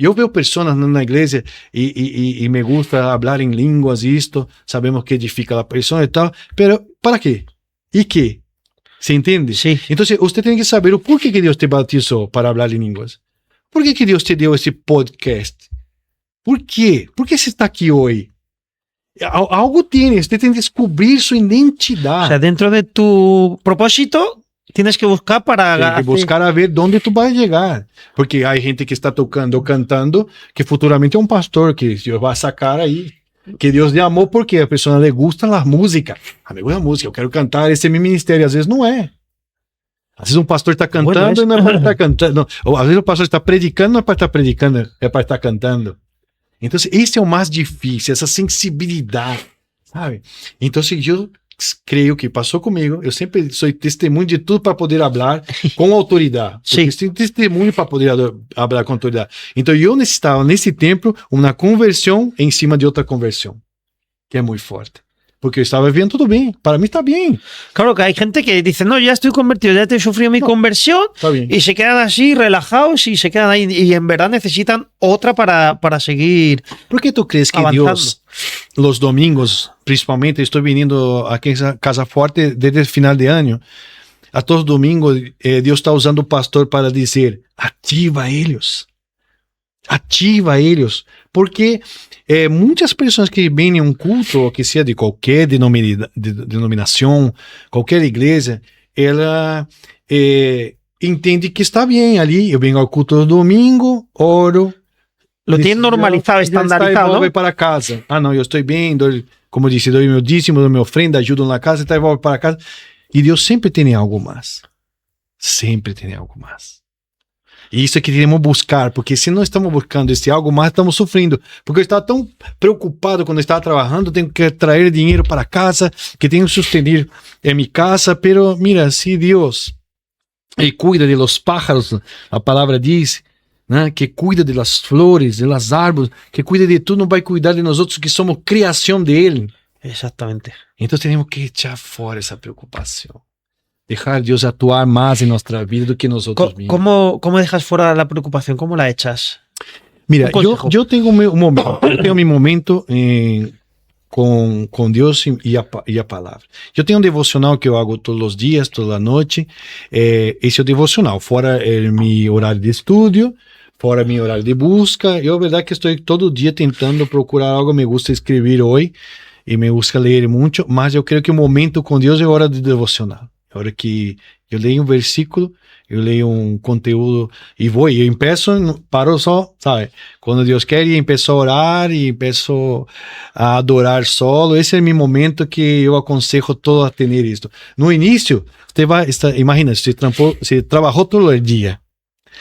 Eu vejo pessoas na igreja e me gusta falar em línguas e isto, sabemos que edifica a pessoa e tal, pero para quê? E que? ¿Se entende? Sim. Então, você tem que saber o porquê que Deus te batizou para falar em línguas. Por que Deus te deu esse podcast? Por quê? Por que você está aqui hoje? Algo tem, você tem que descobrir sua identidade. O sea, dentro de tu propósito, tienes que buscar para... Tem que buscar a ver onde tu vai chegar. Porque há gente que está tocando ou cantando, que futuramente é um pastor, que Deus vai sacar aí. Que Deus lhe amou porque a pessoa le gusta a música. Me gusta a música, eu quero cantar, esse é meu ministério. Às vezes não é. Às vezes um pastor está cantando e não é para estar cantando. Ou às vezes o pastor está predicando, não é para estar predicando, é para estar cantando. Então, esse é o mais difícil, essa sensibilidade, sabe? Então, creio que passou comigo. Eu sempre sou testemunho de tudo para poder falar com autoridade. Sim. Tem testemunho para poder falar com autoridade. Então eu necessitava, nesse tempo, uma conversão em cima de outra conversão, que é muito forte. Porque eu estaba bien, todo bien. Para mí está bien. Claro que hay gente que dice, no, ya estoy convertido, ya he sufrido mi conversión, Está bien. y se quedan así relajados y se quedan ahí y en verdad necesitan otra para seguir. ¿Por qué tú crees que avanzando? Dios, los domingos, principalmente, estoy viniendo aquí en Casa Forte desde el final de año, a todos los domingos, Dios está usando o pastor para decir, ativa ellos. Ativa ellos. Porque muitas pessoas que vêm em um culto, ou que seja de qualquer denominação, qualquer igreja, ela entende que está bem ali. Eu venho ao culto no domingo, oro. Lo tienen normalizado, estandarizado, ¿no? ¿no? Voy para casa. Ah, não, eu estou bem, como disse, dou meu dízimo, dou minha ofrenda, ajudo na casa, e volto para casa. E Deus sempre tem algo mais. Sempre tem algo mais. E isso é que queremos buscar, porque se não estamos buscando esse algo mais, estamos sofrendo. Porque eu estava tão preocupado quando eu estava trabalhando, tenho que trazer dinheiro para casa, que tenho que sustentar em minha casa, pero mira, se Deus cuida de los pájaros, a palavra diz, né, que cuida de las flores, de las árvores, que cuida de tudo, não vai cuidar de nós outros que somos criação dele. Exactamente. Então temos que echar fora essa preocupação. Dejar Dios actuar más en nuestra vida do que nosotros mismos. ¿Cómo dejas fuera la preocupación? ¿Cómo la echas? Mira, yo tengo un momento, yo tengo mi momento con Dios y a palabra. Yo tengo un devocional que yo hago todos los días, toda la noche. Ese es el devocional, fuera mi horario de estudio, fuera mi horario de busca. Yo, verdad que estoy todo día tentando procurar algo. Me gusta escribir hoy y me gusta leer mucho, mas yo creo que el momento con Dios es hora de devocional. A hora que eu leio um versículo, eu leio um conteúdo e vou, e eu empeço, paro só, sabe? Quando Deus quer, eu empeço a orar e empeço a adorar solo. Esse é o meu momento que eu aconselho todos a ter isso. No início, você vai, imagina, você trabalhou todo o dia,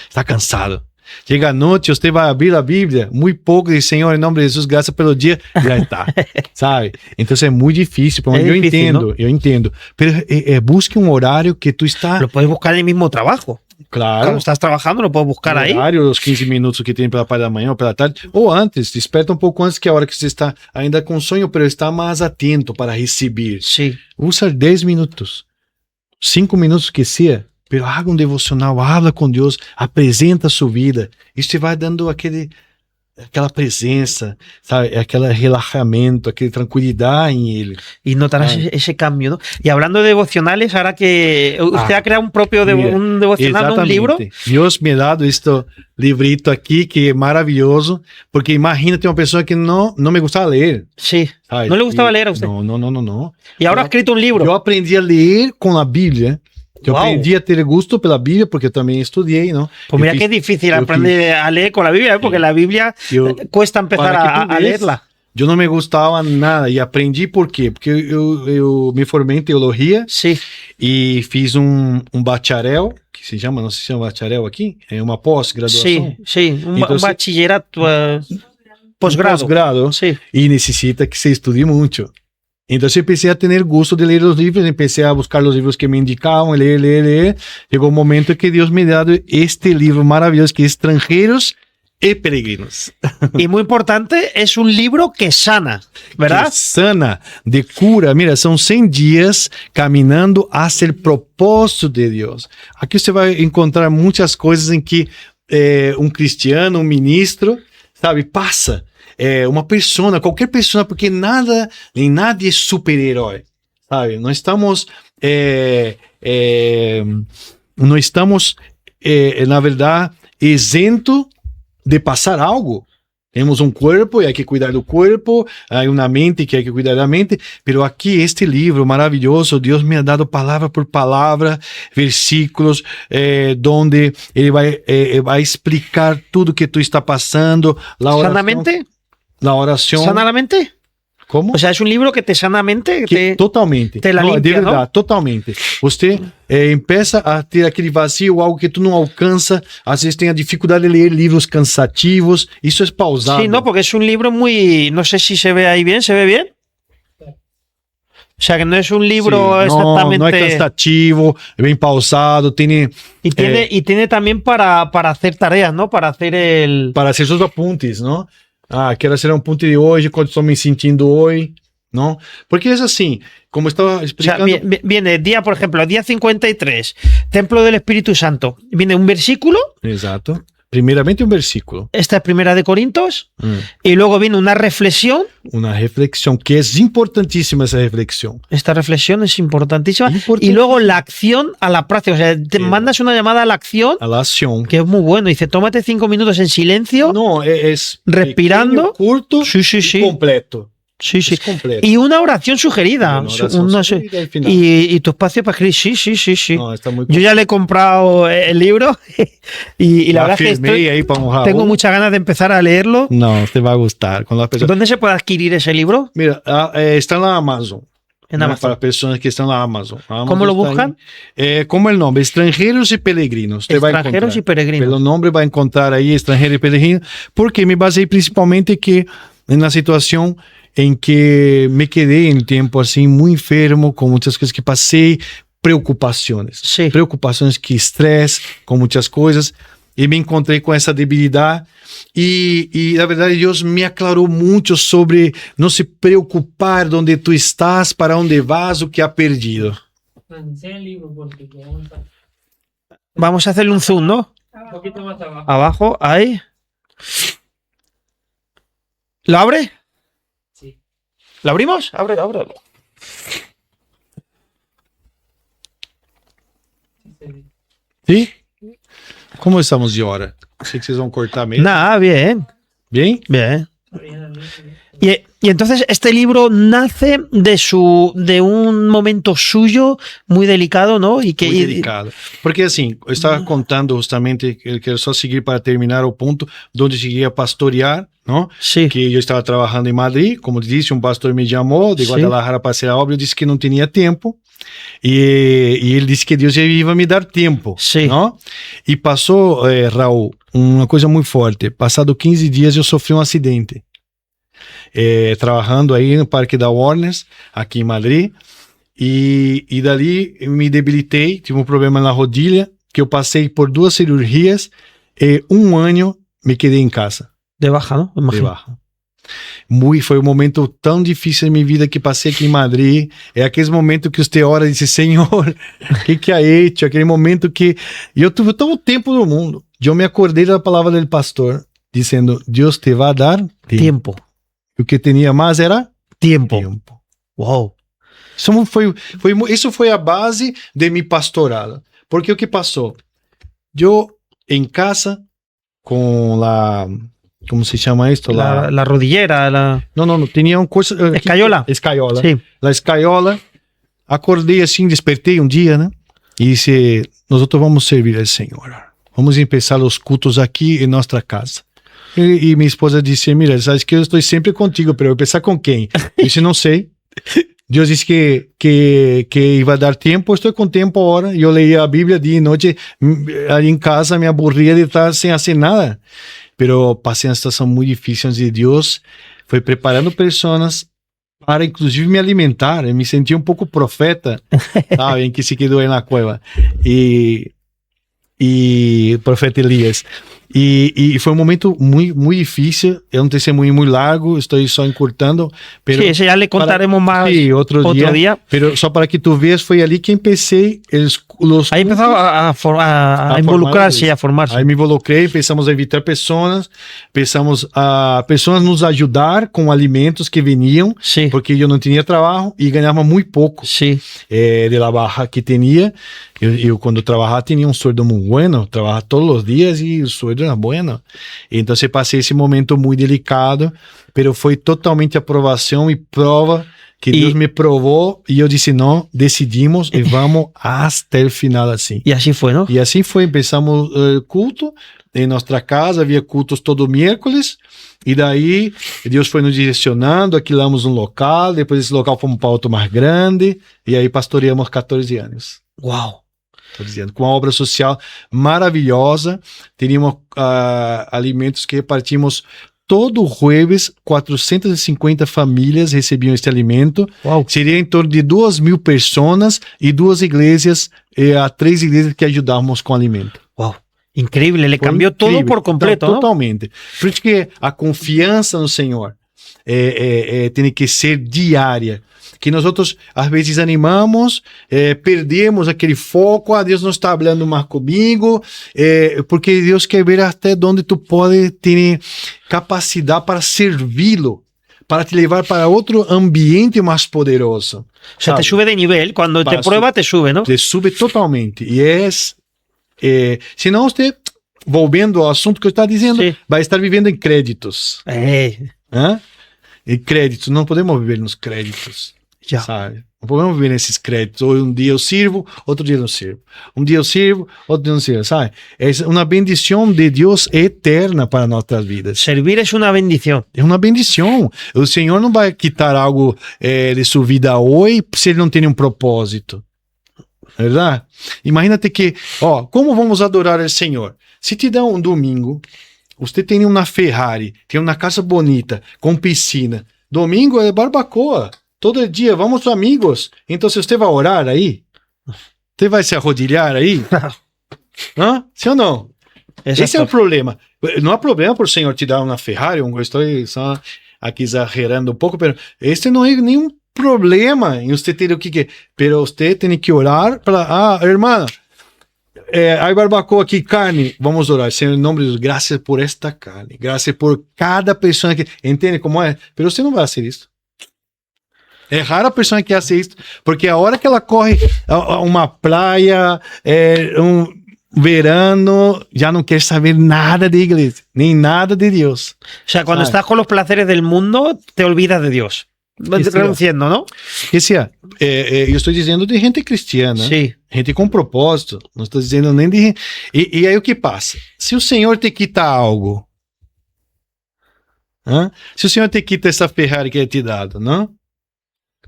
está cansado. Chega a noite, você vai abrir a Bíblia, muito pouco, diz, Senhor, em nome de Jesus, graças pelo dia, já está, sabe? Então, isso é muito difícil, eu entendo. Mas busque um horário que tu está... Lo puedes buscar en el mismo trabajo. Claro. Cuando estás trabajando, lo puedes buscar ahí. Horário, os 15 minutos que tem pela parte da manhã ou pela tarde, ou antes, desperta um pouco antes, que é a hora que você está ainda com sonho, mas está mais atento para receber. Sí. Usa 10 minutos, 5 minutos que seja, pero haga um devocional, habla com Deus, apresenta a sua vida. Isso te vai dando aquela presença, sabe? Aquele relaxamento, aquela tranquilidade em ele. Y notarás ese cambio, ¿no? Y hablando de devocionales, ahora que usted ha creado un propio un devocional, ¿no? Un libro. Deus me ha dado este librito aqui, que é maravilhoso, porque imagina, tem uma pessoa que não me gostava ler. Sí. ¿Sabes? ¿No le gustaba leer a usted? No. Y ahora ha escrito un libro. Eu aprendi a ler com a Bíblia. Eu aprendi a ter gosto pela Bíblia, porque eu também estudei, não? Pues mira que es difícil aprender a leer con la Biblia, porque la Biblia cuesta empezar a leerla. Eu não me gostava nada e aprendi por quê? Porque eu me formei em teologia, sí, e fiz um bacharel, que se chama, não sei se chama bacharel aqui, é uma pós-graduação. Sí, un bachillerato, posgrado, sí. E necessita que se estude muito. Então eu comecei a ter gosto de ler os livros, comecei a buscar os livros que me indicavam, ler. Chegou um momento que Deus me deu este livro maravilhoso, que é Extranjeros e Peregrinos. Y muy importante, es un libro que sana, ¿verdad? Que sana, de cura. Mira, são 100 dias caminhando hacia o propósito de Deus. Aqui você vai encontrar muitas coisas em que um cristiano, um ministro, sabe, passa. Uma pessoa, qualquer pessoa, porque nada nem nada é super-herói, sabe? Não estamos, na verdade, isento de passar algo. Temos um corpo e há que cuidar do corpo, há uma mente que há que cuidar da mente, mas aqui este livro maravilhoso, Deus me ha dado palavra por palavra, versículos, onde Ele vai explicar tudo que tu está passando. ¿Sanamente? La oración. ¿Sana la mente? ¿Cómo? O sea, es un libro que te sana la mente. Totalmente. Te la limpia, de verdade, ¿no? Totalmente. Você empieza a ter aquele vazio, algo que tu não alcança. Às vezes tem a dificuldade de ler livros cansativos. Isso é pausado. Sí, no, porque es un libro muy... No sé si se ve ahí bien. ¿Se ve bien? O sea, que no es un libro Sí, exactamente... no es cansativo, es bien pausado, tiene Y tiene también para hacer tareas, ¿no? Para hacer el... para hacer sus apuntes, ¿no? Ah, quero hacer um apunte de hoje, como estou me sentindo hoje, ¿no? Porque es así, como estaba O sea, explicando... viene día, por ejemplo, día 53, Templo del Espíritu Santo. Viene un versículo. Exato. Primeiramente um versículo. Esta es Primera de Corintios. Y luego viene una reflexión. Uma reflexão, que é importantíssima essa reflexão. Esta reflexión es importantísima. Importantísima. Y luego la acción a la práctica. O sea, te mandas una llamada a la acción, A la ação. que es muy bueno. Dice, tómate 5 minutos en silencio. Não, es Respirando. pequeno, curto Sí, sí, y sí. completo. Sí, sí. Es completo. Y una oración sugerida. Una oración sugerida al final. Y tu espacio para escribir. Sí, sí, sí, sí. No, está muy Yo ya le he comprado el libro y la verdad es que ahí para un Raúl. tengo muchas ganas de empezar a leerlo. No, te va a gustar. Cuando las personas... ¿Dónde se puede adquirir ese libro? Mira, está na Amazon. En Né? Amazon. Para pessoas que estão na Amazon. A Amazon ¿Cómo lo está buscan? aí. Como é o nome? Estrangeiros e Peregrinos. Te vai Extranjeros encontrar. y peregrinos. Pelo nome vai encontrar aí Estrangeiro e Peregrino, porque me baseei principalmente que na situação em que me quedei em tempo assim muito enfermo, com muitas coisas que passei, preocupações. Sí. Preocupações que estresse, com muitas coisas, e me encontrei com essa debilidade. E na verdade Deus me aclarou muito sobre não se preocupar de onde tu estás, para onde vas, o que ha perdido. Vamos a hacerle un zoom, ¿no? Un poquito más abajo. Abajo, ahí. ¿Lo abre? Sí. ¿Lo abrimos? Ábrelo. E como estamos de hora? Sei que vocês vão cortar mesmo. Nada, bien. Bem? Bien. Bien, bien. Y entonces este libro nace de un momento suyo muy delicado, ¿no? Y que Muito delicado. Porque assim, eu estava contando justamente, eu quero só seguir para terminar o ponto, onde cheguei a pastorear, não? sí, Que eu estava trabalhando em Madrid, como disse, um pastor me chamou de Sim. Guadalajara para ser a obra, eu disse que não tinha tempo, e ele disse que Deus ia me dar tempo, Sim. não? E passou, Raul, uma coisa muito forte, passado 15 dias eu sofri um acidente, trabalhando aí no Parque da Warner, aqui em Madrid, e dali eu me debilitei, tive um problema na rodilha, que eu passei por 2 cirurgias, e 1 ano me quedei em casa. de baja, ¿no? De Imagino. barra. Foi um momento tão difícil na minha vida que passei aqui em Madrid. É aquele momento que você ora e diz, Senhor, o que é hecho? Aquele momento que eu tive todo o tempo do mundo. Eu me acordei da palavra do pastor, dizendo, Deus te vai dar tempo. Tiempo. O que tinha mais era Tiempo. tempo. Wow. Isso foi a base de minha pastorada. Porque o que passou? Eu, em casa, com a... Como se chama isto? La rodillera, Não, tinha uma coisa... Escaiola. Escaiola. Sí. La escaiola. Acordei assim, despertei um dia, né? E disse, nós vamos servir ao Senhor. Vamos começar os cultos aqui em nossa casa. E minha esposa disse, mira, sabes que eu estou sempre contigo, pero eu pensar com quem? Eu disse, não sei. Deus disse que ia dar tempo, eu estou com tempo agora. E eu leia a Bíblia de noite, ali em casa, me aburria de estar sem fazer nada. Pero passei uma situação muito difícil onde Deus foi preparando pessoas para, inclusive, me alimentar. Eu me senti um pouco profeta, sabe, em que se quedou aí na cueva. E profeta Elias. E foi um momento muito difícil. É um testemunho muito largo, estou só encurtando. Pero Sí, ese ya le contaremos más sí, otro día. Pero só para que tu veas, foi ali que empecé los Ahí empezó a involucrarse y a formarse. Aí me involucrei, pensamos a invitar pessoas, pensamos a pessoas nos ajudar com alimentos que veniam, Sí, porque eu não tinha trabalho e ganhava muito pouco sí. de la baja que tinha. Eu quando trabalhava tinha um sueldo muito bueno, trabalhava todos os dias e o sueldo era bueno. Então passei esse momento muito delicado, pero foi totalmente aprovação e prova que Deus me provou e eu disse, não, decidimos e vamos até o final assim. Y así fue, ¿no? E assim foi, empezamos culto em nossa casa, havia cultos todo miércoles, e daí Deus foi nos direcionando, alquilamos um local, depois desse local fomos para outro mais grande, e aí pastoreamos 14 anos. Wow. Com uma obra social maravilhosa, teríamos alimentos que repartimos todo jueves 450 famílias recebiam este alimento. Wow. Seria em torno de 2.000 pessoas e 2 igrejas, a 3 igrejas que ajudávamos com alimento. Wow. Increíble, le Foi cambió todo incrível. por completo, Então, ¿no? totalmente. Por isso que a confiança no Senhor tem que ser diária. Que nós outros, às vezes, animamos, perdemos aquele foco, Deus não está falando mais comigo, porque Deus quer ver até onde tu pode ter capacidade para servi-lo, para te levar para outro ambiente mais poderoso. O sea, te ¿Sabe? sube de nivel. Cuando te Para prueba, te sube, ¿no? Te sube totalmente. E senão você, volvendo ao assunto que eu estava dizendo, Sim. vai estar vivendo em créditos. Hã? Em créditos, não podemos viver nos créditos. Ya. Sabe? Não podemos viver nesses créditos. Ou um dia eu sirvo, outro dia eu não sirvo. Um dia eu sirvo, outro dia eu não sirvo. Sabe? É uma bendição de Deus eterna para nossas vidas. Servir es una bendición. É uma bendição. O Senhor não vai quitar algo de sua vida hoje se ele não tem um propósito. Verdade? Imagínate que, como vamos adorar o Senhor? Se te dá um domingo, você tem uma Ferrari, tem uma casa bonita, com piscina. Domingo é barbacoa. Todo dia, vamos amigos. Então, se você vai orar aí, você vai se arrodilhar aí? Hã? Sim ou não? Esse é o problema. Não há problema por o Senhor te dar uma Ferrari, eu estou só aqui exagerando um pouco, mas esse não é nenhum problema em você ter o que é. Mas você tem que orar para, irmã, há barbacoa aqui, carne, vamos orar. Senhor, em nome de Deus, graças por esta carne, graças por cada pessoa que, entende como é? Mas você não vai fazer isso. É rara a pessoa que faz isso, porque a hora que ela corre a uma praia, um verano, ya no quieres saber nada de iglesia, ni nada de Dios. O sea, cuando ¿Sabes? estás con los placeres del mundo, te olvidas de Dios. Renunciando, ¿no? Esse eu estou dizendo de gente cristiana, Sí. gente com propósito, não estou dizendo nem de... E aí o que passa? Se o Senhor te quita algo, se o Senhor te quita essa Ferrari que é te dado, não?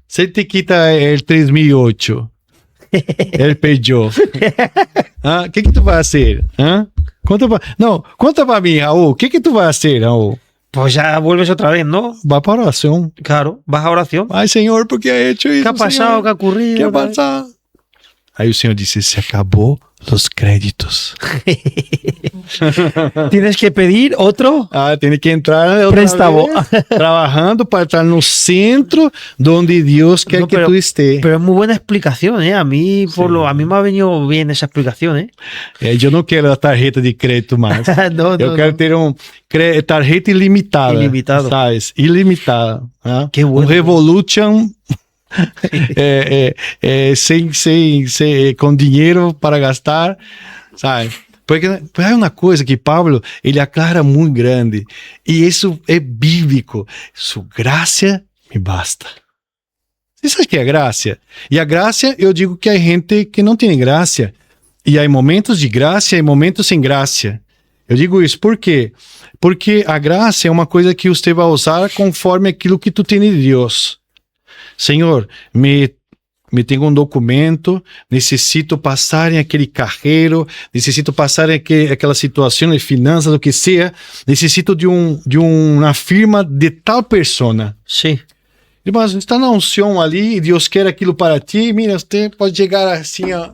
Se ele te quita o 3008, ele Peugeot, o que tu vai fazer? Conta para mim, Raul, o que tu vai fazer, Raul? Pues ya vuelves otra vez, ¿no? Vai para a oração. Claro, vas a oración. Ai, Senhor, por que ha hecho isso? ¿Qué ha pasado? ¿Qué ha ocurrido? ¿Qué ha pasado? Aí o Senhor disse, se acabou os créditos. Tienes que pedir otro Tem que entrar outra préstamo. vez, trabalhando para estar no centro donde Deus quer No, que tu estés. Pero es muy buena explicación, ¿eh? A mí, a mí me ha venido bien esa explicación, ¿eh? Eu não quero a tarjeta de crédito mais. No, Eu quero ter tarjeta ilimitada. Ilimitado. Sabes? Ilimitada. Né? Que bueno. Revolution com dinheiro para gastar, sabe? Porque é uma coisa que Paulo, ele aclara muito grande, e isso é bíblico. Sua graça me basta. Você sabe o que é graça? E a graça, eu digo que há gente que não tem graça, e há momentos de graça e momentos sem graça. Eu digo isso por quê? Porque a graça é uma coisa que você vai usar conforme aquilo que tu tem de Deus. Senhor, me tenho um documento, necessito passar em aquele carreiro, necessito passar em aquela situação de finanças, o que seja, necessito de uma firma de tal persona. Sí. Mas está na unção ali e Deus quer aquilo para ti, mira, você pode chegar assim, ó,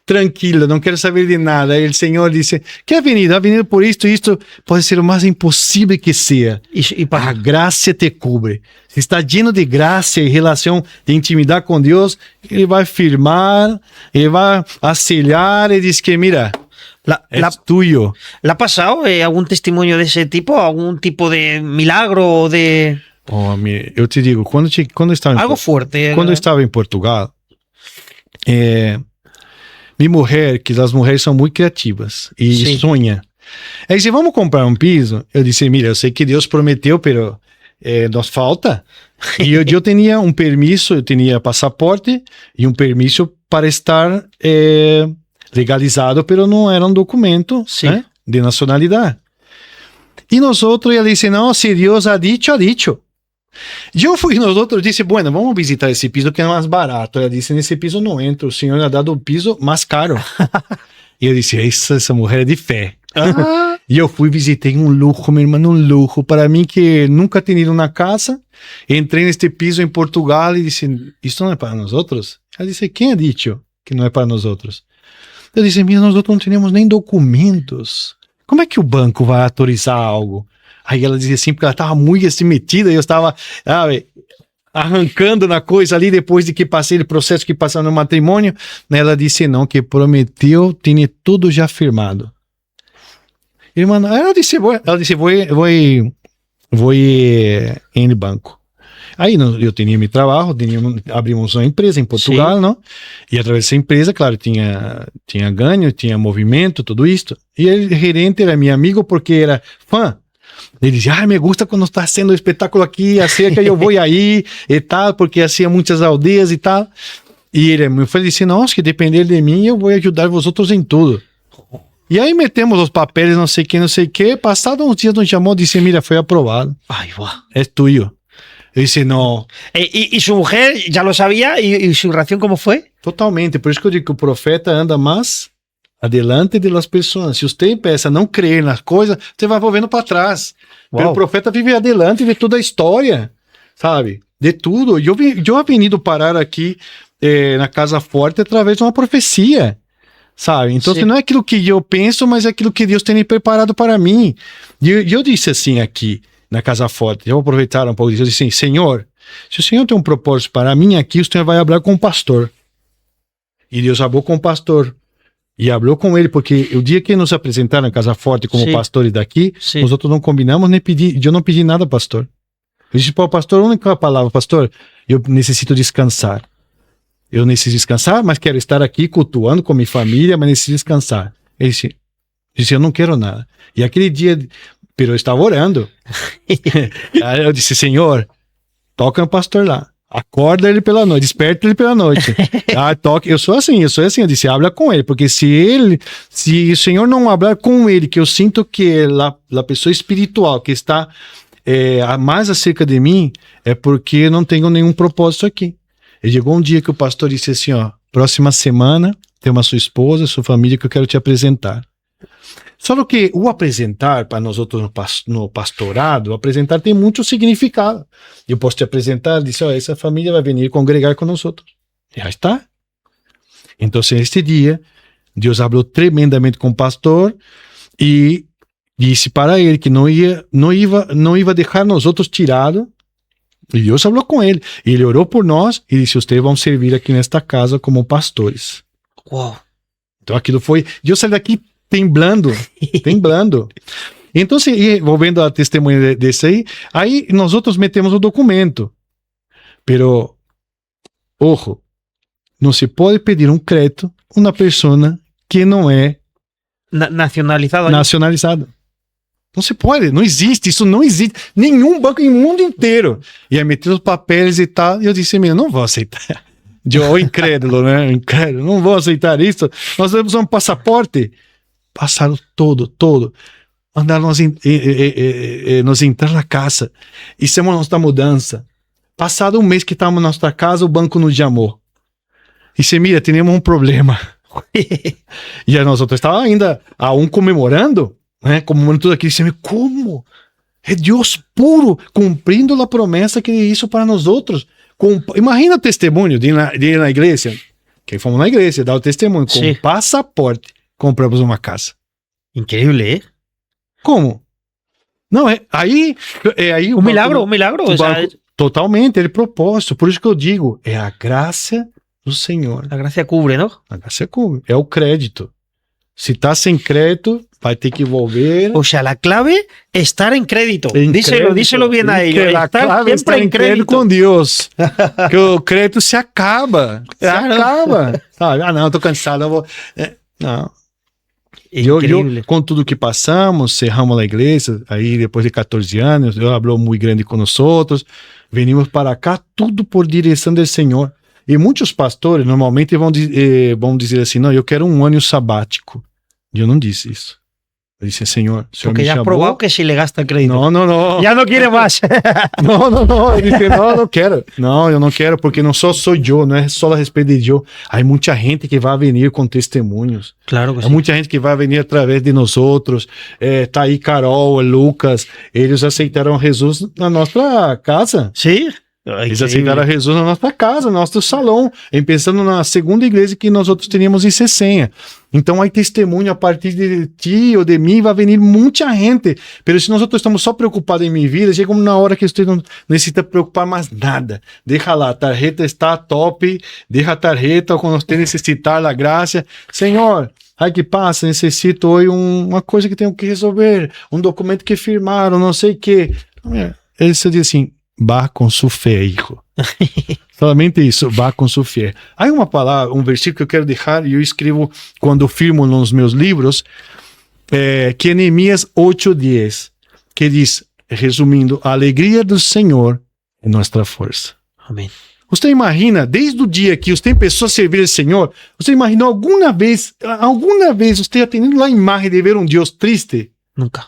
tranquilo, não quero saber de nada. Aí o Senhor disse, que ha venido por isto, pode ser o mais impossível que seja. A graça te cubre. Se está lleno de graça e relação de intimidade com Deus, ele vai firmar, ele vai aselar e diz que, mira, es tuyo. ¿Le ha pasado algún testimonio de ese tipo? ¿Algún tipo de milagro o de...? Eu te digo, quando eu estava Algo fuerte. Quando eu estava em Portugal, minha mulher, que as mulheres são muito criativas e Sim. sonha. Aí disse, vamos comprar um piso? Eu disse, mira, eu sei que Deus prometeu, pero nos falta. E eu tinha um permisso, eu tinha passaporte e um permisso para estar legalizado, pero não era um documento né, de nacionalidade. E nós outros, ele disse, não, se Deus ha dicho, ha dicho. Eu fui nos outros, disse, bueno, vamos visitar esse piso que é mais barato. Ela disse, nesse piso não entro, o Senhor ha dado um piso mais caro. E eu disse, essa mulher é de fé. E eu fui, visitei um luxo, meu irmão, um luxo. Para mim, que nunca tinha ido na casa, entrei neste piso em Portugal e disse, isso não é para nós outros? Ela disse, quem ha dicho que não é para nós outros? Eu disse, mira, nós outros não temos nem documentos. Como é que o banco vai autorizar algo? Aí ela dizia assim, porque ela estava muito assim metida, e eu estava arrancando na coisa ali, depois de que passei o processo que passou no matrimônio. Ela disse, não, que prometeu, tinha tudo já firmado. Irmã, ela disse, vou ir em banco. Aí eu tinha meu trabalho, abrimos uma empresa em Portugal, Sim. não? E através dessa empresa, claro, tinha ganho, tinha movimento, tudo isto. E o gerente era meu amigo porque era fã. Ele dizia, me gusta quando está sendo espetáculo aqui, assim que eu vou aí e tal, porque assim muitas aldeias e tal. E ele me foi disse, nossa, que depender de mim, eu vou ajudar vós outros em tudo. E aí metemos os papéis, não sei o que. Passado uns dias nos chamou e disse, mira, foi aprovado. Ay, guau. É tuyo. Eu disse, não. ¿Y su mujer ya lo sabía? ¿Y su reacción cómo fue? Totalmente. Por isso que eu digo que o profeta anda mais adelante de las pessoas. Se você começa a não crer nas coisas, você vai volvendo para trás. Uau. O profeta vive adelante de toda a história, sabe? De tudo. Eu havia venido parar aqui na Casa Forte através de uma profecia. Sabe? Então, Sim. não é aquilo que eu penso, mas é aquilo que Deus tem preparado para mim. E eu disse assim aqui, na Casa Forte, eu vou aproveitar um pouco disso, eu disse assim, Senhor, se o Senhor tem um propósito para mim aqui, o Senhor vai falar com o pastor. E Deus falou com o pastor. E falou com ele, porque o dia que nos apresentaram na Casa Forte como Sim. pastores daqui, Sim. nós outros não combinamos, nem pedi, eu não pedi nada, pastor. Eu disse para o pastor, a única palavra, pastor, eu necessito descansar. Eu necessito descansar, mas quero estar aqui cultuando com minha família, mas necessito descansar. Ele disse, eu não quero nada. E aquele dia, eu estava orando. Aí eu disse, Senhor, toca no pastor lá. Acorda ele pela noite, desperta ele pela noite. Toque. Eu sou assim. Eu disse, habla com ele, porque se o Senhor não hablar com ele, que eu sinto que a pessoa espiritual que está mais acerca de mim, é porque eu não tenho nenhum propósito aqui. E chegou um dia que o pastor disse assim, próxima semana tem uma sua esposa, sua família que eu quero te apresentar. Só que o apresentar, para nós outros no pastorado, o apresentar tem muito significado. Eu posso te apresentar, disse, essa família vai vir congregar com nós outros. Já está. Então, este dia, Deus falou tremendamente com o pastor e disse para ele que não ia deixar nós outros tirados. E Deus falou com ele. Ele orou por nós e disse, vocês vão servir aqui nesta casa como pastores. Wow. Então aquilo foi... Deus saiu daqui temblando. Então, volvendo a testemunha desse aí nós outros metemos o documento. Pero, ojo, não se pode pedir um crédito a uma pessoa que não é Nacionalizado. nacionalizada. Não se pode, não existe, isso não existe. Nenhum banco no mundo inteiro. E aí meti os papéis e tal, e eu disse, menina, não vou aceitar. Eu incrédulo, né? Incrédulo, não vou aceitar isso. Nós temos um passaporte. Passaram todo. Mandaram nós entrar na casa. Hicimos nossa mudança. Passado um mês que estávamos na nossa casa, o banco nos chamou. E disse, mira, temos um problema. E aí nós outros estávamos ainda comemorando, né? Comemorando tudo aquilo. Disse, como? É Deus puro, cumprindo a promessa que ele hizo para nós outros. Imagina o testemunho de ir na igreja. Que fomos na igreja, dar o testemunho. Com Sim. passaporte, compramos uma casa. Increíble, ¿eh? Como? Não, aí Un milagro. O sea, totalmente, ele propósito. Por isso que eu digo, é a graça do Senhor. la gracia cubre, ¿no? A graça é o crédito. Se está sem crédito, vai ter que volver. O sea, la clave es estar en crédito. Em crédito. Díselo bien a ellos. A Estar clave é siempre estar en crédito. com Deus. Que o crédito se acaba. Claro. Se acaba. Sabe? Não, eu tô cansado, eu vou... Não. Eu, Increíble. com tudo que passamos, cerramos a igreja, aí depois de 14 anos, Deus falou muito grande com nós outros, venimos para cá, tudo por direção do Senhor. E muitos pastores normalmente vão dizer assim, não, eu quero um ano sabático. E eu não disse isso. Eu disse, Senhor, o Senhor Porque me ya has chamou. probado que si le gasta crédito. Não, não, não. Ya no quiere más. Não. Ele disse, não, eu não quero. Não, eu não quero, porque não só sou eu, não é só a respeito de eu. Há muita gente que vai vir com testemunhos. Claro que Há sí. muita gente que vai vir através de nós outros. Tá aí Carol, Lucas. Eles aceitaram Jesus na nossa casa. ¿Sí? Eles aceitaram Jesus na nossa casa, no nosso salão, pensando na segunda igreja que nós outros teríamos em Cesenha. Então, há testemunho a partir de ti ou de mim, vai vir muita gente. Mas se nós outros estamos só preocupados em minha vida, chega uma hora que você não necessita preocupar mais nada. Deixa lá, a tarjeta está top, deixa a tarjeta quando você necessitar da graça. Senhor, ai que passa, necessito hoje uma coisa que tenho que resolver, um documento que firmaram, não sei o quê. Ele se diz assim, vá com sua fé, hijo. Solamente isso, vá com sua fé. Há uma palavra, um versículo que eu quero deixar, e eu escrevo quando firmo nos meus livros, que é Neemias 8:10, que diz, resumindo, a alegria do Senhor é nossa força. Amén. Você imagina, desde o dia que você começou a servir o Senhor, você imaginou alguma vez você tendo a imagem de ver um Deus triste? Nunca.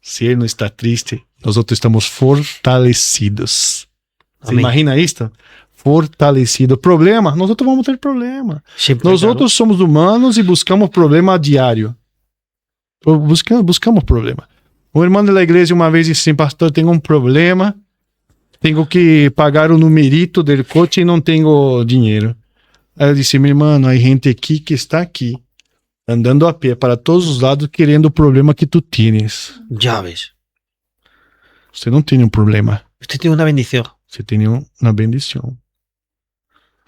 Se ele não está triste, nós outros estamos fortalecidos. Você Amém. imagina isso? Fortalecido. Problema? Nós outros vamos ter problema. Siempre, Nós claro. outros somos humanos e buscamos problema diário. Buscamos problema. Um irmão da igreja uma vez disse assim, pastor, tenho um problema, tenho que pagar o numerito do coche e não tenho dinheiro. Aí eu disse, meu irmão, há gente aqui que está aqui, andando a pé para todos os lados, querendo o problema que tu tienes. Ya ves. Você não tem um problema. Usted tiene una bendición. Você tem uma bendição.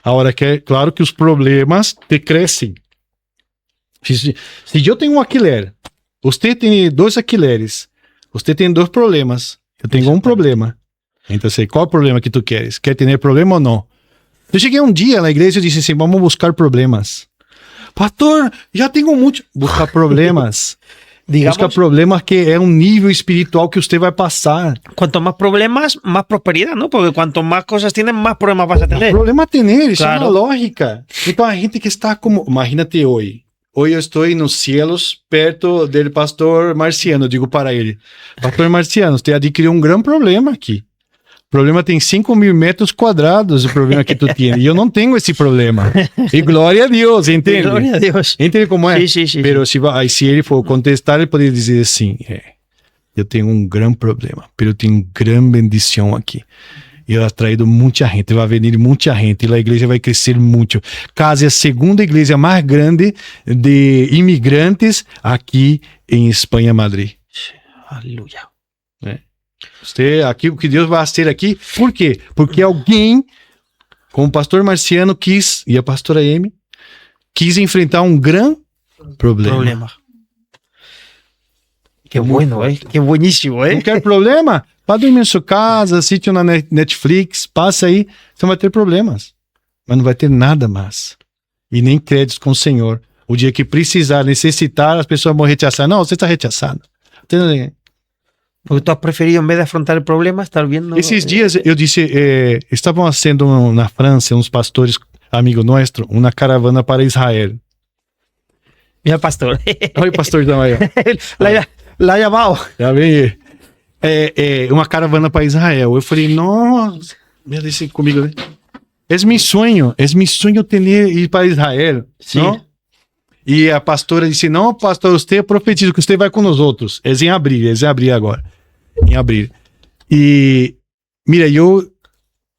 A hora que é claro que os problemas te crescem. Se eu tenho um alquiler, você tem 2 alquileres, você tem 2 problemas, eu tenho um problema. Então, qual é o problema que tu queres? Quer ter problema ou não? Eu cheguei um dia na igreja e disse assim, vamos buscar problemas. Pastor, já tenho muito... Buscar problemas. Digamos, Busca problemas que é um nível espiritual que você vai passar. cuanto más problemas, más prosperidad, ¿no? Porque cuanto más cosas tienes, más problemas vas a O tener. problema tem nele, isso é Claro. uma lógica. Então a gente que está como... Imagina-te hoje. Hoje eu estou nos céus, perto do pastor Marciano. Eu digo para ele, pastor Marciano, você adquiriu um grande problema aqui. O problema tem 5.000 metros quadrados, o problema que tu tem. E eu não tenho esse problema. E glória a Deus, entende? Gloria a Dios. Entende como é? Sí, sí, sí. Pero se ele for contestar, ele poderia dizer assim, eu tenho um grande problema, mas eu tenho grande bendição aqui. Eu atraído muita gente, vai vir muita gente, e a igreja vai crescer muito. Casa é a segunda igreja mais grande de imigrantes aqui em Espanha, Madrid. Aleluya. Você, aqui, o que Deus vai fazer aqui, por quê? Porque alguém, como o pastor Marciano quis, e a pastora Amy, quis enfrentar um grande problema. Qué bueno, ¿eh? Qué buenísimo, Não ¿eh? quer problema? Vai dormir na sua casa, assiste na Netflix, passa aí, você não vai ter problemas. Mas não vai ter nada mais. E nem créditos com o Senhor. O dia que precisar, necessitar, as pessoas vão rechaçar. Não, você está rechaçado. Porque tú has preferido, en vez de afrontar el problema, estar viendo... Esses dias, eu disse, estavam sendo na França, uns pastores, amigo nosso, uma caravana para Israel. Mira, pastor. Olha o pastorzão aí, ó. La ha llamado. Já vem uma caravana para Israel. Eu falei, nossa, meu Deus, comigo, né? É meu sonho ir para Israel. Sim. Não? E a pastora disse, não, pastor, você profetiza que você vai com nós outros. É em abril agora. Em abril. E, mira,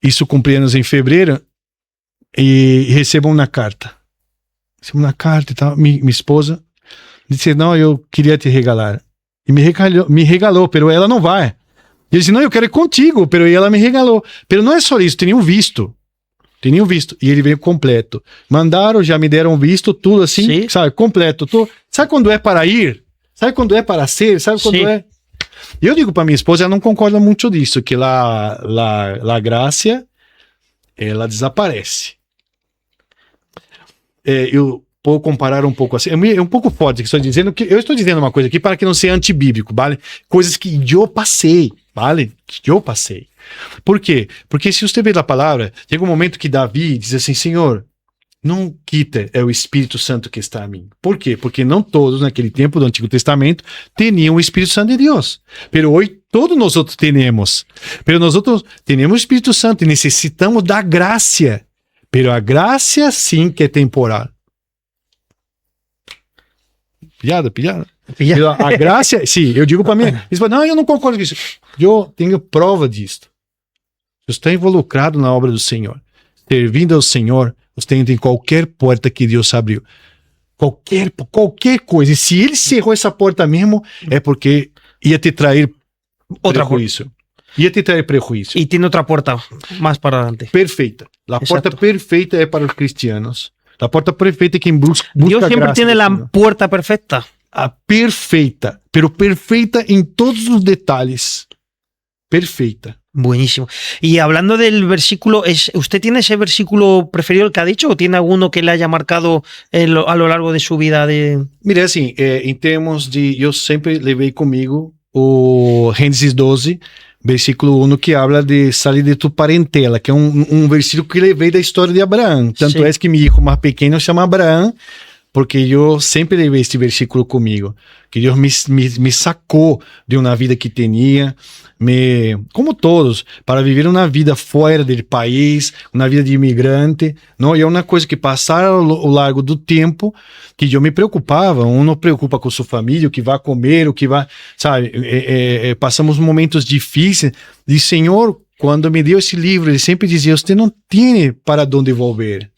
isso cumpri anos em fevereiro, e recebo uma carta. E tal. Minha esposa disse, não, eu queria te regalar. E me regalou, pero ela não vai. Ele disse, não, eu quero ir contigo, pero ela me regalou. Pero não é só isso, tem um visto. E ele veio completo. Mandaram, já me deram visto, tudo assim, Sim. sabe, completo. Sabe quando é para ir? Sabe quando é para ser? Sabe quando Sim. é? E eu digo para minha esposa, ela não concorda muito disso, que a graça, ela desaparece. Eu vou comparar um pouco assim. É um pouco forte que estou dizendo, que eu estou dizendo uma coisa aqui para que não seja antibíblico, vale? Coisas que eu passei, vale? Que eu passei. Por quê? Porque se você ver a palavra, chega um momento que Davi diz assim, Senhor, não quita é o Espírito Santo que está em mim. Por quê? Porque não todos naquele tempo do Antigo Testamento tinham o Espírito Santo de Deus. Pero hoje todos nós outros temos. Pero nós outros temos o Espírito Santo e necessitamos da graça. Pero a graça sim que é temporal. Pilhada. Pero a graça, sim, eu digo para mim, não, eu não concordo com isso. Eu tenho prova disto. Você está involucrado na obra do Senhor, servindo ao Senhor, você tem qualquer porta que Deus abriu. Qualquer coisa. E se ele cerrou essa porta mesmo, é porque ia te trair prejuízo. Ia te trair prejuízo. Y tiene otra puerta más para adelante. Perfeita. La Exacto. porta perfeita é para os cristianos. La porta perfeita é quem busca Dios siempre graça tiene do la Senhor. puerta perfecta. A perfeita, pero perfeita em todos os detalhes. Perfeita. Buenísimo. Y hablando del versículo, ¿usted tiene ese versículo preferido el que ha dicho o tiene alguno que le haya marcado a lo largo de su vida? Mira, assim, em termos de... Eu sempre levei comigo o Gênesis 12, versículo 1, que habla de salir de tu parentela, que é um versículo que levei da história de Abraão. Tanto Sim. é que meu filho mais pequeno chama Abraão, porque eu sempre levei este versículo comigo, que Deus me sacou de uma vida que tinha, como todos, para viver uma vida fora do país, uma vida de imigrante, não? E é uma coisa que passaram ao largo do tempo, que eu me preocupava, não preocupa com sua família, o que vai comer, o que vai, sabe, passamos momentos difíceis, e Senhor, quando me deu esse livro, ele sempre dizia, você não tem para onde volver.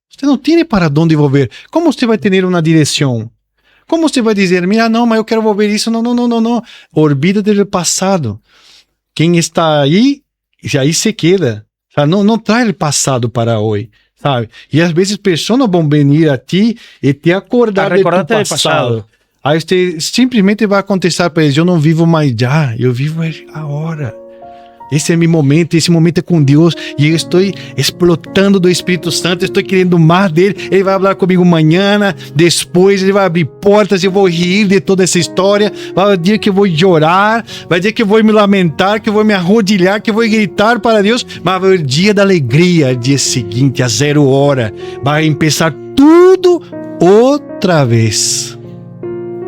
Você não tem para onde volver. Como você vai ter uma direção? Como você vai dizer, mira, não, mas eu quero volver isso? Não. Olvídate do passado. Quem está aí se queda. Sabe? Não traz o passado para hoje. Sabe? E às vezes pessoas vão vir a ti e te acordar do passado. Aí você simplesmente vai acontecer para eles, eu não vivo mais já, eu vivo agora. Esse é meu momento, esse momento é com Deus e eu estou explotando do Espírito Santo, estou querendo mais dele, ele vai falar comigo amanhã, depois ele vai abrir portas, eu vou rir de toda essa história, vai dia que eu vou chorar, vai dia que eu vou me lamentar, que eu vou me arrodilhar, que eu vou gritar para Deus, mas vai o dia da alegria, dia seguinte, às 0 hora, vai começar tudo outra vez.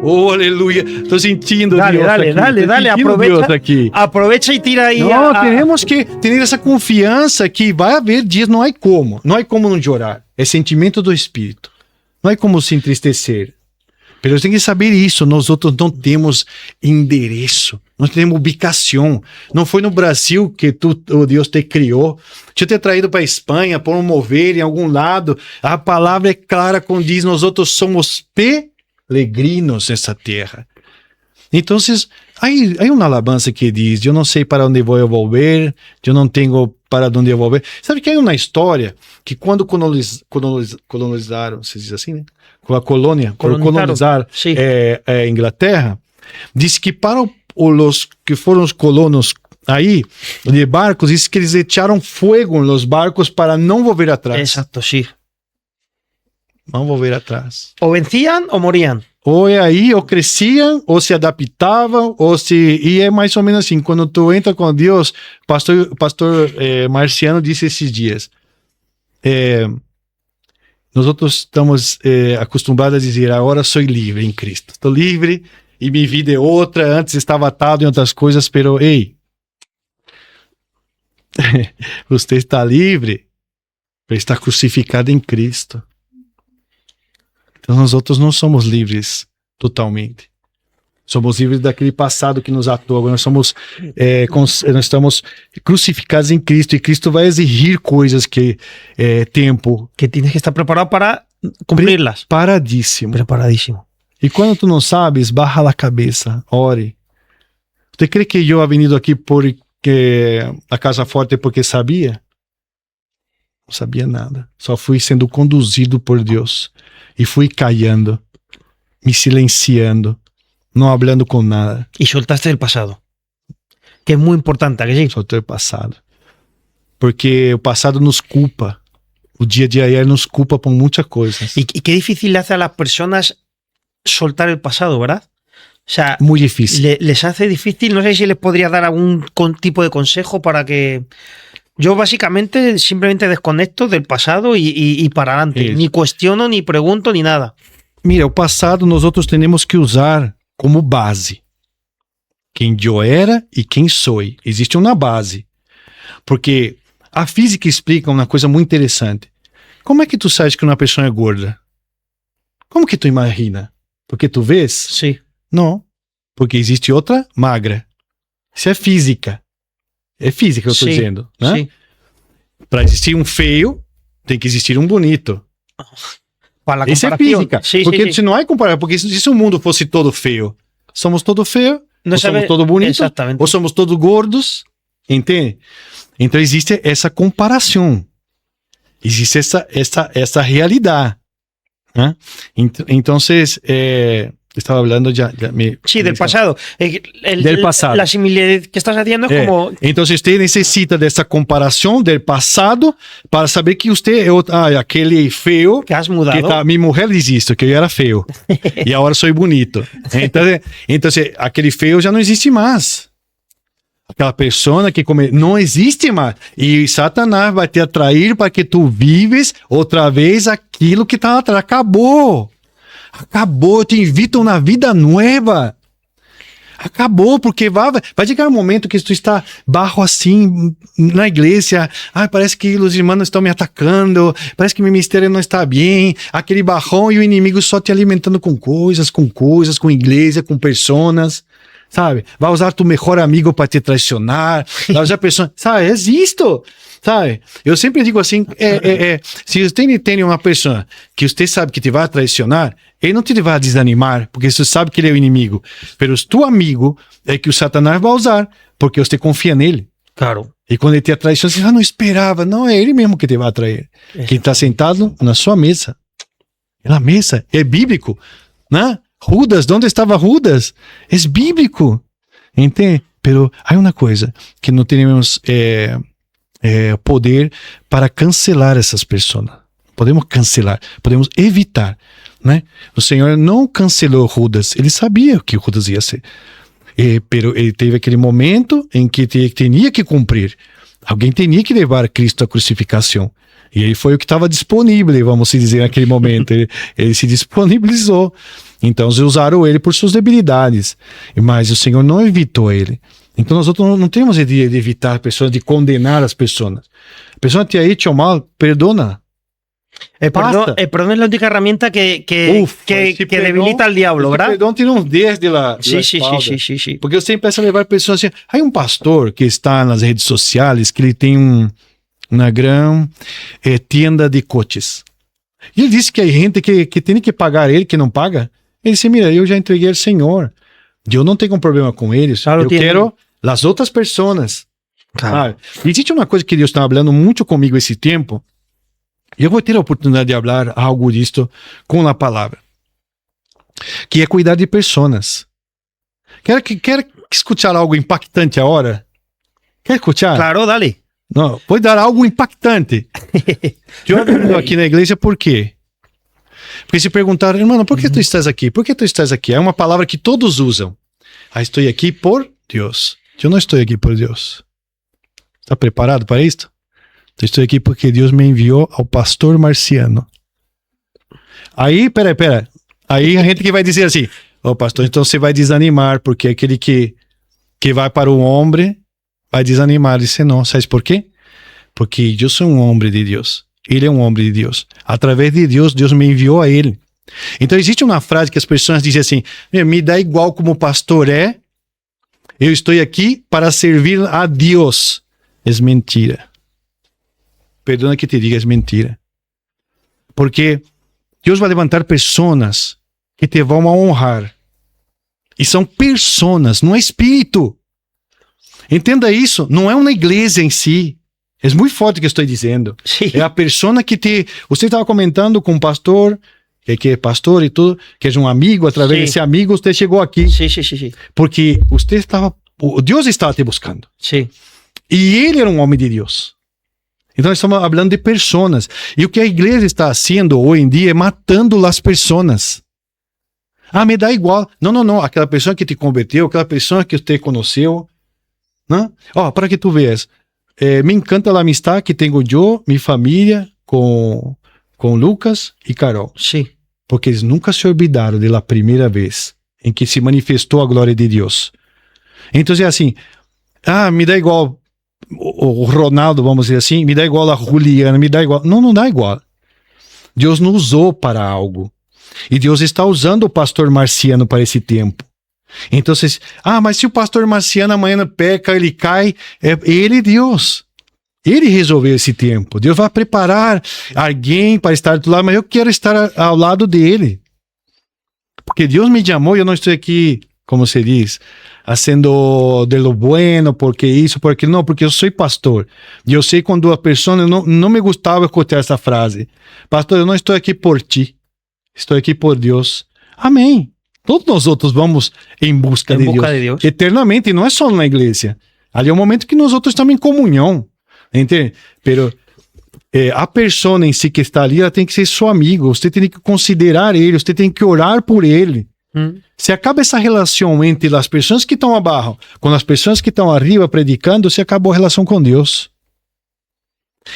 Oh, aleluia. Estou sentindo Dale, Deus dale, aqui. dale, Tô dale, sentindo aprovecha. Deus aqui. Aprovecha y tira ahí. Não, temos que ter essa confiança que vai haver dias, não há como não chorar. É sentimento do Espírito. Não há como se entristecer. Mas tem que saber isso, nós outros não temos endereço, não temos ubicação. Não foi no Brasil que Deus te criou. Deixa eu ter traído para a Espanha, para mover em algum lado. A palavra é clara quando diz, nós outros somos peregrinos nessa terra. Então, há uma alabança que diz, eu não sei para onde vou volver, eu não tenho para onde eu volver. Sabe que há uma história que quando colonizaram, se diz assim, né? Com a colônia, colonizar Inglaterra, diz que para os que foram os colonos aí, de barcos, diz que eles echaram fogo nos barcos para não volver atrás. Exacto, sí. Não volver atrás. O vencían o morían. Ou é aí, ou cresciam, ou se adaptavam, e é mais ou menos assim, quando tu entra com Deus, pastor Marciano disse esses dias, nós outros estamos acostumados a dizer, agora sou livre em Cristo, estou livre e minha vida é outra, antes estava atado em outras coisas, pero ei, você está livre, para estar crucificado em Cristo. Então nós outros não somos livres totalmente. Somos livres daquele passado que nos atou. Agora nós estamos crucificados em Cristo e Cristo vai exigir coisas que tempo. Que tienes que estar preparado para cumplirlas. Preparadíssimo. Preparadísimo. E quando tu não sabes, barra a cabeça, ore. Você crê que eu havia vindo aqui porque a Casa Forte porque sabia? Não sabia nada. Só fui sendo conduzido por Deus. E fui callando, me silenciando, não hablando com nada. Y soltaste el pasado. Que es muy importante, ¿que sí? Soltei o passado. Porque o passado nos culpa. O dia de ayer nos culpa por muitas coisas. Y qué difícil le hace a las personas soltar el pasado, ¿verdad? O sea, Muy difícil. les hace difícil. No sé si les podría dar algún tipo de consejo para que Yo básicamente simplemente desconecto del pasado y para adelante. Eso. Ni cuestiono, ni pregunto, ni nada. Mira, o passado nós outros temos que usar como base. Quem eu era e quem sou. Existe uma base. Porque a física explica uma coisa muito interessante. Como é que tu sabes que uma pessoa é gorda? Como que tu imagina? Porque tu vês? Sí. Não. Porque existe outra magra. Isso é física. É física que eu estou Sí, dizendo. Né? sí. Para existir um feio, tem que existir um bonito. Para la Isso é comparación. física. Sí, Porque sí, sí. se não é comparar, porque se o mundo fosse todo feio, somos todo feio, No ou somos sabe- todo bonito, Exactamente. ou somos todos gordos, entende? Então existe essa comparação. Existe essa realidade. Né? Então, estava falando Sí, del pasado. Del pasado. La similitud que estás haciendo es como... Então, você necessita dessa comparação do passado para saber que você é aquele feio. Que has mudado. Minha mulher diz isso, que eu era feio. E agora sou bonito. Então, aquele feio já não existe mais. Aquela pessoa que não existe mais. E Satanás vai te atrair para que tu vives outra vez aquilo que está atrás. Acabou. Acabou. Eu te invito a uma vida nova. Acabou, porque vai chegar um momento que tu está barro assim na igreja. Parece que os irmãos estão me atacando. Parece que meu ministério não está bem. Aquele barrão e o inimigo só te alimentando com coisas, com igreja, com pessoas. Sabe? Vai usar tu melhor amigo para te traicionar. Vai usar pessoa. Sabe? Existe. Sabe? Eu sempre digo assim: se você tem uma pessoa que você sabe que te vai traicionar, ele não te vai desanimar, porque você sabe que ele é o inimigo. Mas tu amigo é que o Satanás vai usar, porque você confia nele. Claro. E quando ele te traiciona, você não esperava. Não, é ele mesmo que te vai atrair. Que está sentado na sua mesa. Na mesa. É bíblico. Né? Judas, onde estava Judas? É bíblico. Entende? Pero há uma coisa que não temos poder para cancelar essas pessoas. Podemos cancelar, podemos evitar. Né? O Senhor não cancelou Judas. Ele sabia o que Judas ia ser. Pero ele teve aquele momento em que tinha que cumprir. Alguém tinha que levar Cristo à crucificação. E ele foi o que estava disponível, vamos dizer, naquele momento. Ele se disponibilizou. Então, usaram ele por suas debilidades. Mas o Senhor não evitou ele. Então, nós outros não temos de evitar pessoas, de condenar as pessoas. A pessoa te ha hecho mal, perdona. El perdón es la única herramienta que debilita al diablo, ¿verdad? Perdão tira uns 10 de la Sí. espalda. Porque você empieza a levar pessoas assim. Há um pastor que está nas redes sociais, que ele tem uma grande tienda de coches. E ele disse que há gente que tem que pagar ele, que não paga. Ele disse, mira, eu já entreguei ao Senhor. Eu não tenho problema com eles. Claro, eu quero as outras pessoas. Claro. Existe uma coisa que Deus está falando muito comigo esse tempo. E eu vou ter a oportunidade de falar algo disto com a palavra. Que é cuidar de pessoas. Quer escutar algo impactante agora? Quer escutar? Claro, dale. Não, vou dar algo impactante. Eu ando aqui na igreja por quê? Porque se perguntaram, irmão, por que tu estás aqui? Por que tu estás aqui? É uma palavra que todos usam. Estou aqui por Deus. Eu não estou aqui por Deus. Está preparado para isto? Estou aqui porque Deus me enviou ao pastor Marciano. Aí, pera. Aí a gente que vai dizer assim, pastor, então você vai desanimar, porque aquele que vai para o homem vai desanimar. Disse, não, sabe por quê? Porque eu sou um homem de Deus. Ele é um homem de Deus. Através de Deus, Deus me enviou a ele. Então existe uma frase que as pessoas dizem assim, me dá igual como o pastor é, eu estou aqui para servir a Deus. É mentira. Perdona que te diga, é mentira. Porque Deus vai levantar pessoas que te vão honrar. E são pessoas, não é espírito. Entenda isso, não é uma igreja em si. É muito forte o que eu estou dizendo. Sí. É a pessoa que te... Você estava comentando com um pastor, que é pastor e tudo, que é um amigo, através Sí. desse amigo você chegou aqui. Sí. Porque você estava... Deus estava te buscando. Sí. E ele era um homem de Deus. Então, nós estamos falando de pessoas. E o que a igreja está fazendo hoje em dia é matando as pessoas. Me dá igual. Não. Aquela pessoa que te converteu, aquela pessoa que você conheceu. Para que tu veas. me encanta a amistad que tengo yo, mi familia, con Lucas y Carol. Sí. Porque eles nunca se olvidaram de la primeira vez em que se manifestou a glória de Deus. Então é assim, me dá igual o Ronaldo, vamos dizer assim, me dá igual a Juliana, me dá igual. Não dá igual. Deus nos usou para algo. E Deus está usando o pastor Marciano para esse tempo. Então, mas se o pastor Marciano amanhã peca, ele cai, ele é Deus. Ele resolveu esse tempo. Deus vai preparar alguém para estar do lado, mas eu quero estar ao lado dele. Porque Deus me chamou e eu não estou aqui, como se diz, fazendo de lo bueno, porque isso, porque não, porque eu sou pastor. E eu sei quando a pessoa, não me gostava escutar essa frase. Pastor, eu não estou aqui por ti, estou aqui por Deus. Amém. Todos nós outros vamos em busca de Deus. Eternamente, não é só na igreja. Ali é o momento que nós outros estamos em comunhão. Entende? Pero a pessoa em si que está ali, ela tem que ser seu amigo. Você tem que considerar ele, você tem que orar por ele. Se acaba essa relação entre as pessoas que estão abaixo com as pessoas que estão arriba predicando, se acabou a relação com Deus.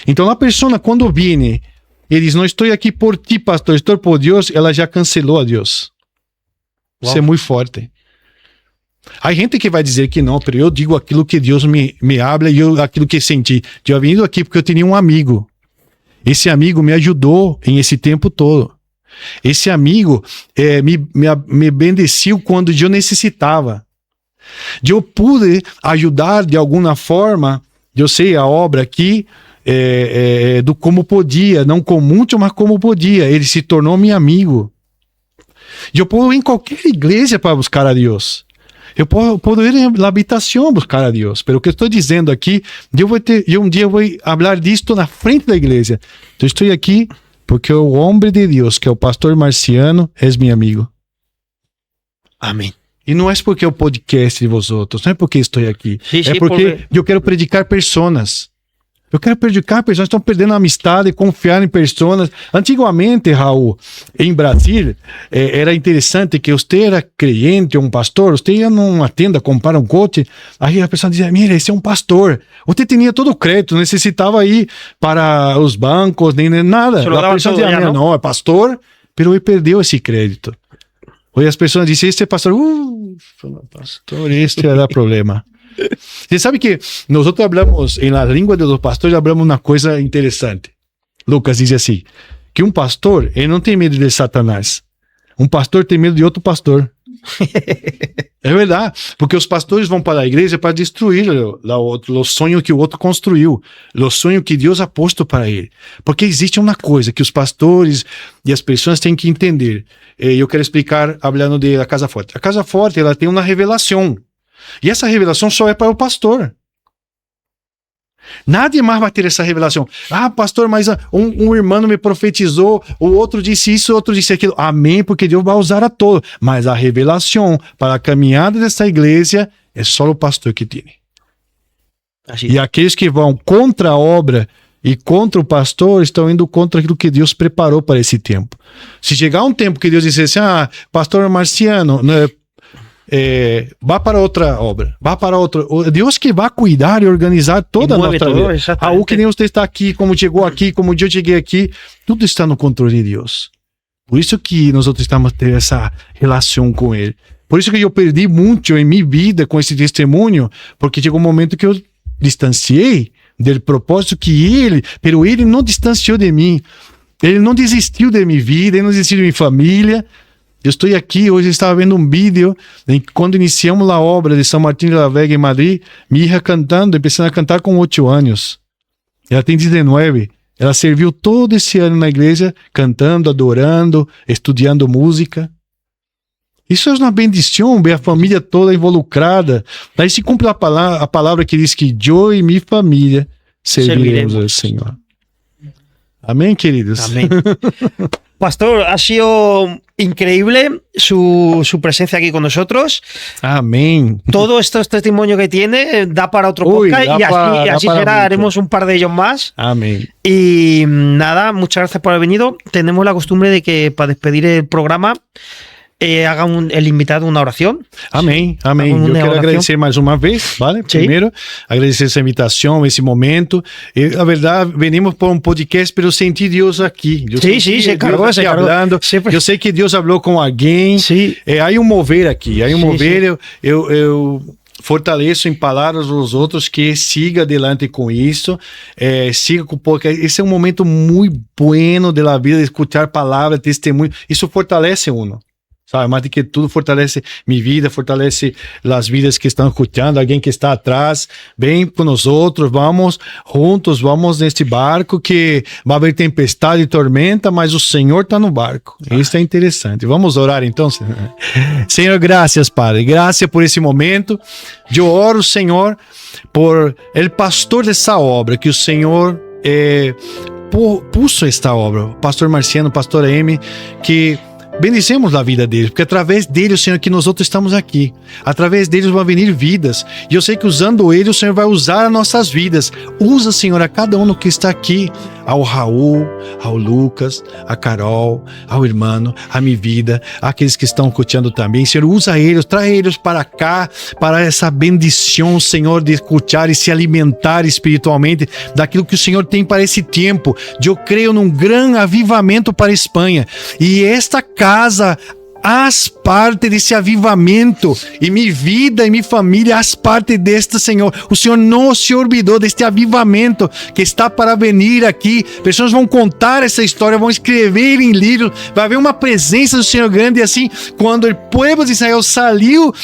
Então a pessoa, quando vem e diz, não estou aqui por ti, pastor, estou por Deus, ela já cancelou a Deus. Uau. Isso é muito forte. Há gente que vai dizer que não, pero eu digo aquilo que Deus me habla e aquilo que senti. Eu vim aqui porque eu tinha um amigo. Esse amigo me ajudou em esse tempo todo. Esse amigo me bendeciu quando eu necessitava. Eu pude ajudar de alguma forma, eu sei a obra aqui, do como podia, não com muito, mas como podia. Ele se tornou meu amigo. Eu posso ir em qualquer igreja para buscar a Deus. Eu posso ir na habitação buscar a Deus. Mas o que eu estou dizendo aqui, um dia eu vou falar disto na frente da igreja. Então, estou aqui porque o homem de Deus, que é o pastor Marciano, é meu amigo. Amém. E não é porque é o podcast de vosotros, não é porque estou aqui. Sim, é porque eu quero predicar pessoas. Eu quero predicar pessoas, estão perdendo a amistade, confiar em pessoas. Antigamente, Raul, em Brasil, era interessante que você era crente, um pastor, você ia numa tenda comprar um coche, aí a pessoa dizia, mira, esse é um pastor. Você tinha todo o crédito, não necessitava ir para os bancos, nem nada. A pessoa dizia, não, é pastor, mas ele perdeu esse crédito. Hoje as pessoas dizem, este é pastor, pastor, este vai dar problema. Você sabe que nós falamos, na língua dos pastores, falamos uma coisa interessante. Lucas diz assim, que um pastor, ele não tem medo de Satanás. Um pastor tem medo de outro pastor. É verdade, porque os pastores vão para a igreja para destruir o sonho que o outro construiu, o sonho que Deus ha posto para ele. Porque existe uma coisa que os pastores e as pessoas têm que entender. Eu quero explicar, falando da Casa Forte. A Casa Forte, ela tem uma revelação. E essa revelação só é para o pastor. Nadie mais vai ter essa revelação. Pastor, mas um irmão me profetizou, o outro disse isso, o outro disse aquilo. Amém, porque Deus vai usar a todos. Mas a revelação para a caminhada dessa igreja é só o pastor que tem. Assim. E aqueles que vão contra a obra e contra o pastor estão indo contra aquilo que Deus preparou para esse tempo. Se chegar um tempo que Deus dissesse, pastor Marciano, vá para outra obra, vá para outra. Deus que vai cuidar e organizar toda a nossa vida. O que nem você está aqui, como chegou aqui, como eu cheguei aqui, tudo está no controle de Deus. Por isso que nós estamos tendo essa relação com Ele. Por isso que eu perdi muito em minha vida com esse testemunho, porque chegou um momento que eu distanciei do propósito que Ele, pero Ele não distanciou de mim. Ele não desistiu de minha vida, Ele não desistiu de minha família. Eu estou aqui, hoje estava vendo um vídeo em que quando iniciamos a obra de São Martín de la Vega em Madrid, minha hija cantando, começando a cantar com 8 anos. Ela tem 19. Ela serviu todo esse ano na igreja, cantando, adorando, estudando música. Isso é uma bendição, ver a família toda involucrada. Daí se cumpre a palavra que diz que eu e minha família serviremos ao Senhor. Amém, queridos? Amén. Pastor, ha sido increíble su presencia aquí con nosotros. Amén. Todo este testimonio que tiene da para otro podcast y así será, haremos un par de ellos más. Amén. Y nada, muchas gracias por haber venido. Tenemos la costumbre de que para despedir el programa haga el invitado una oración. Amém, amém. Vamos Eu na quero oração. agradecer mais uma vez, vale? Sim. Primeiro, agradecer essa invitação, esse momento. E, na verdade, venimos para um podcast, pero eu senti Deus aqui. Eu Sim, senti sim, se Deus cargou, aqui se cargou. falando. Sempre. Eu sei que Deus falou com alguém. Sim. Há um mover aqui, há um Sim, mover. sim. Eu fortaleço em palavras os outros que siga adelante com isso, siga com porque esse é um momento muito bueno de la vida, de escutar palavras, testemunho, isso fortalece uno, sabe, mais do que tudo fortalece minha vida, fortalece as vidas que estão escutando, alguém que está atrás, vem com nós outros, vamos juntos, vamos neste barco que vai haver tempestade e tormenta, mas o Senhor está no barco, isso é interessante, vamos orar então, Senhor, graças Padre, graças por esse momento, eu oro Senhor, por el pastor dessa obra, que o Senhor puso esta obra, o pastor Marciano, pastor M, que bendizemos a vida deles, porque através deles, Senhor, que nós outros estamos aqui. Através deles vão venir vidas. E eu sei que usando eles, o Senhor vai usar as nossas vidas. Usa, Senhor, a cada um que está aqui. Ao Raul, ao Lucas, a Carol, ao irmão, a minha vida, aqueles que estão escutando também. Senhor, usa eles, traz eles para cá, para essa bendição, Senhor, de escutar e se alimentar espiritualmente daquilo que o Senhor tem para esse tempo. Eu creio num grande avivamento para a Espanha. E esta casa haz parte desse avivamento, e minha vida e minha família haz parte deste, Senhor. O Senhor não se olvidou deste avivamento que está para vir aqui. Pessoas vão contar essa história, vão escrever em livros, vai haver uma presença do Senhor grande. E assim, quando o povo de Israel saiu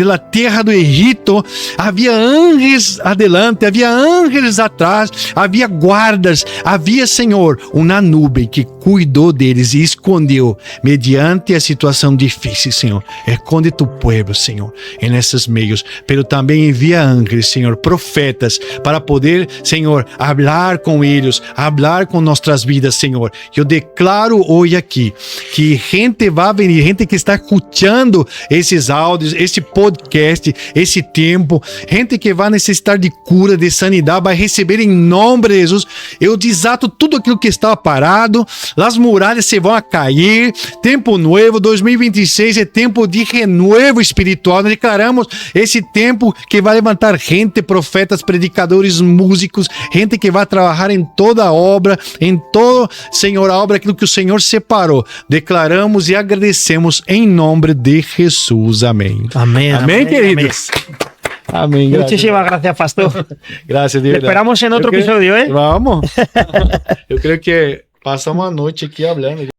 da terra do Egito, havia anjos adelante, havia anjos atrás, havia guardas, havia, Senhor, uma nuvem que cuidou deles e escondeu mediante a situação difícil, Senhor. Esconde tu povo, Senhor, nesses meios, pero também envia anjos, Senhor, profetas, para poder, Senhor, falar com eles, falar com nossas vidas, Senhor. Eu declaro hoje aqui que gente vai vir, gente que está escutando esses áudios, esse podcast, esse tempo, gente que vai necessitar de cura, de sanidade, vai receber em nome de Jesus. Eu desato tudo aquilo que estava parado, as muralhas se vão a cair. Tempo novo, 2026 é tempo de renovo espiritual. Nós declaramos esse tempo que vai levantar gente, profetas, predicadores, músicos, gente que vai trabalhar em toda a obra, em todo, Senhor, a obra, aquilo que o Senhor separou. Declaramos e agradecemos em nome de Jesus. Amém. Amén. Amém, queridos. Amém. Muchísimas gracias, pastor. Graças a Te Deus. esperamos en otro episodio, ¿eh? Vamos. Eu creio que passamos a noite aqui falando.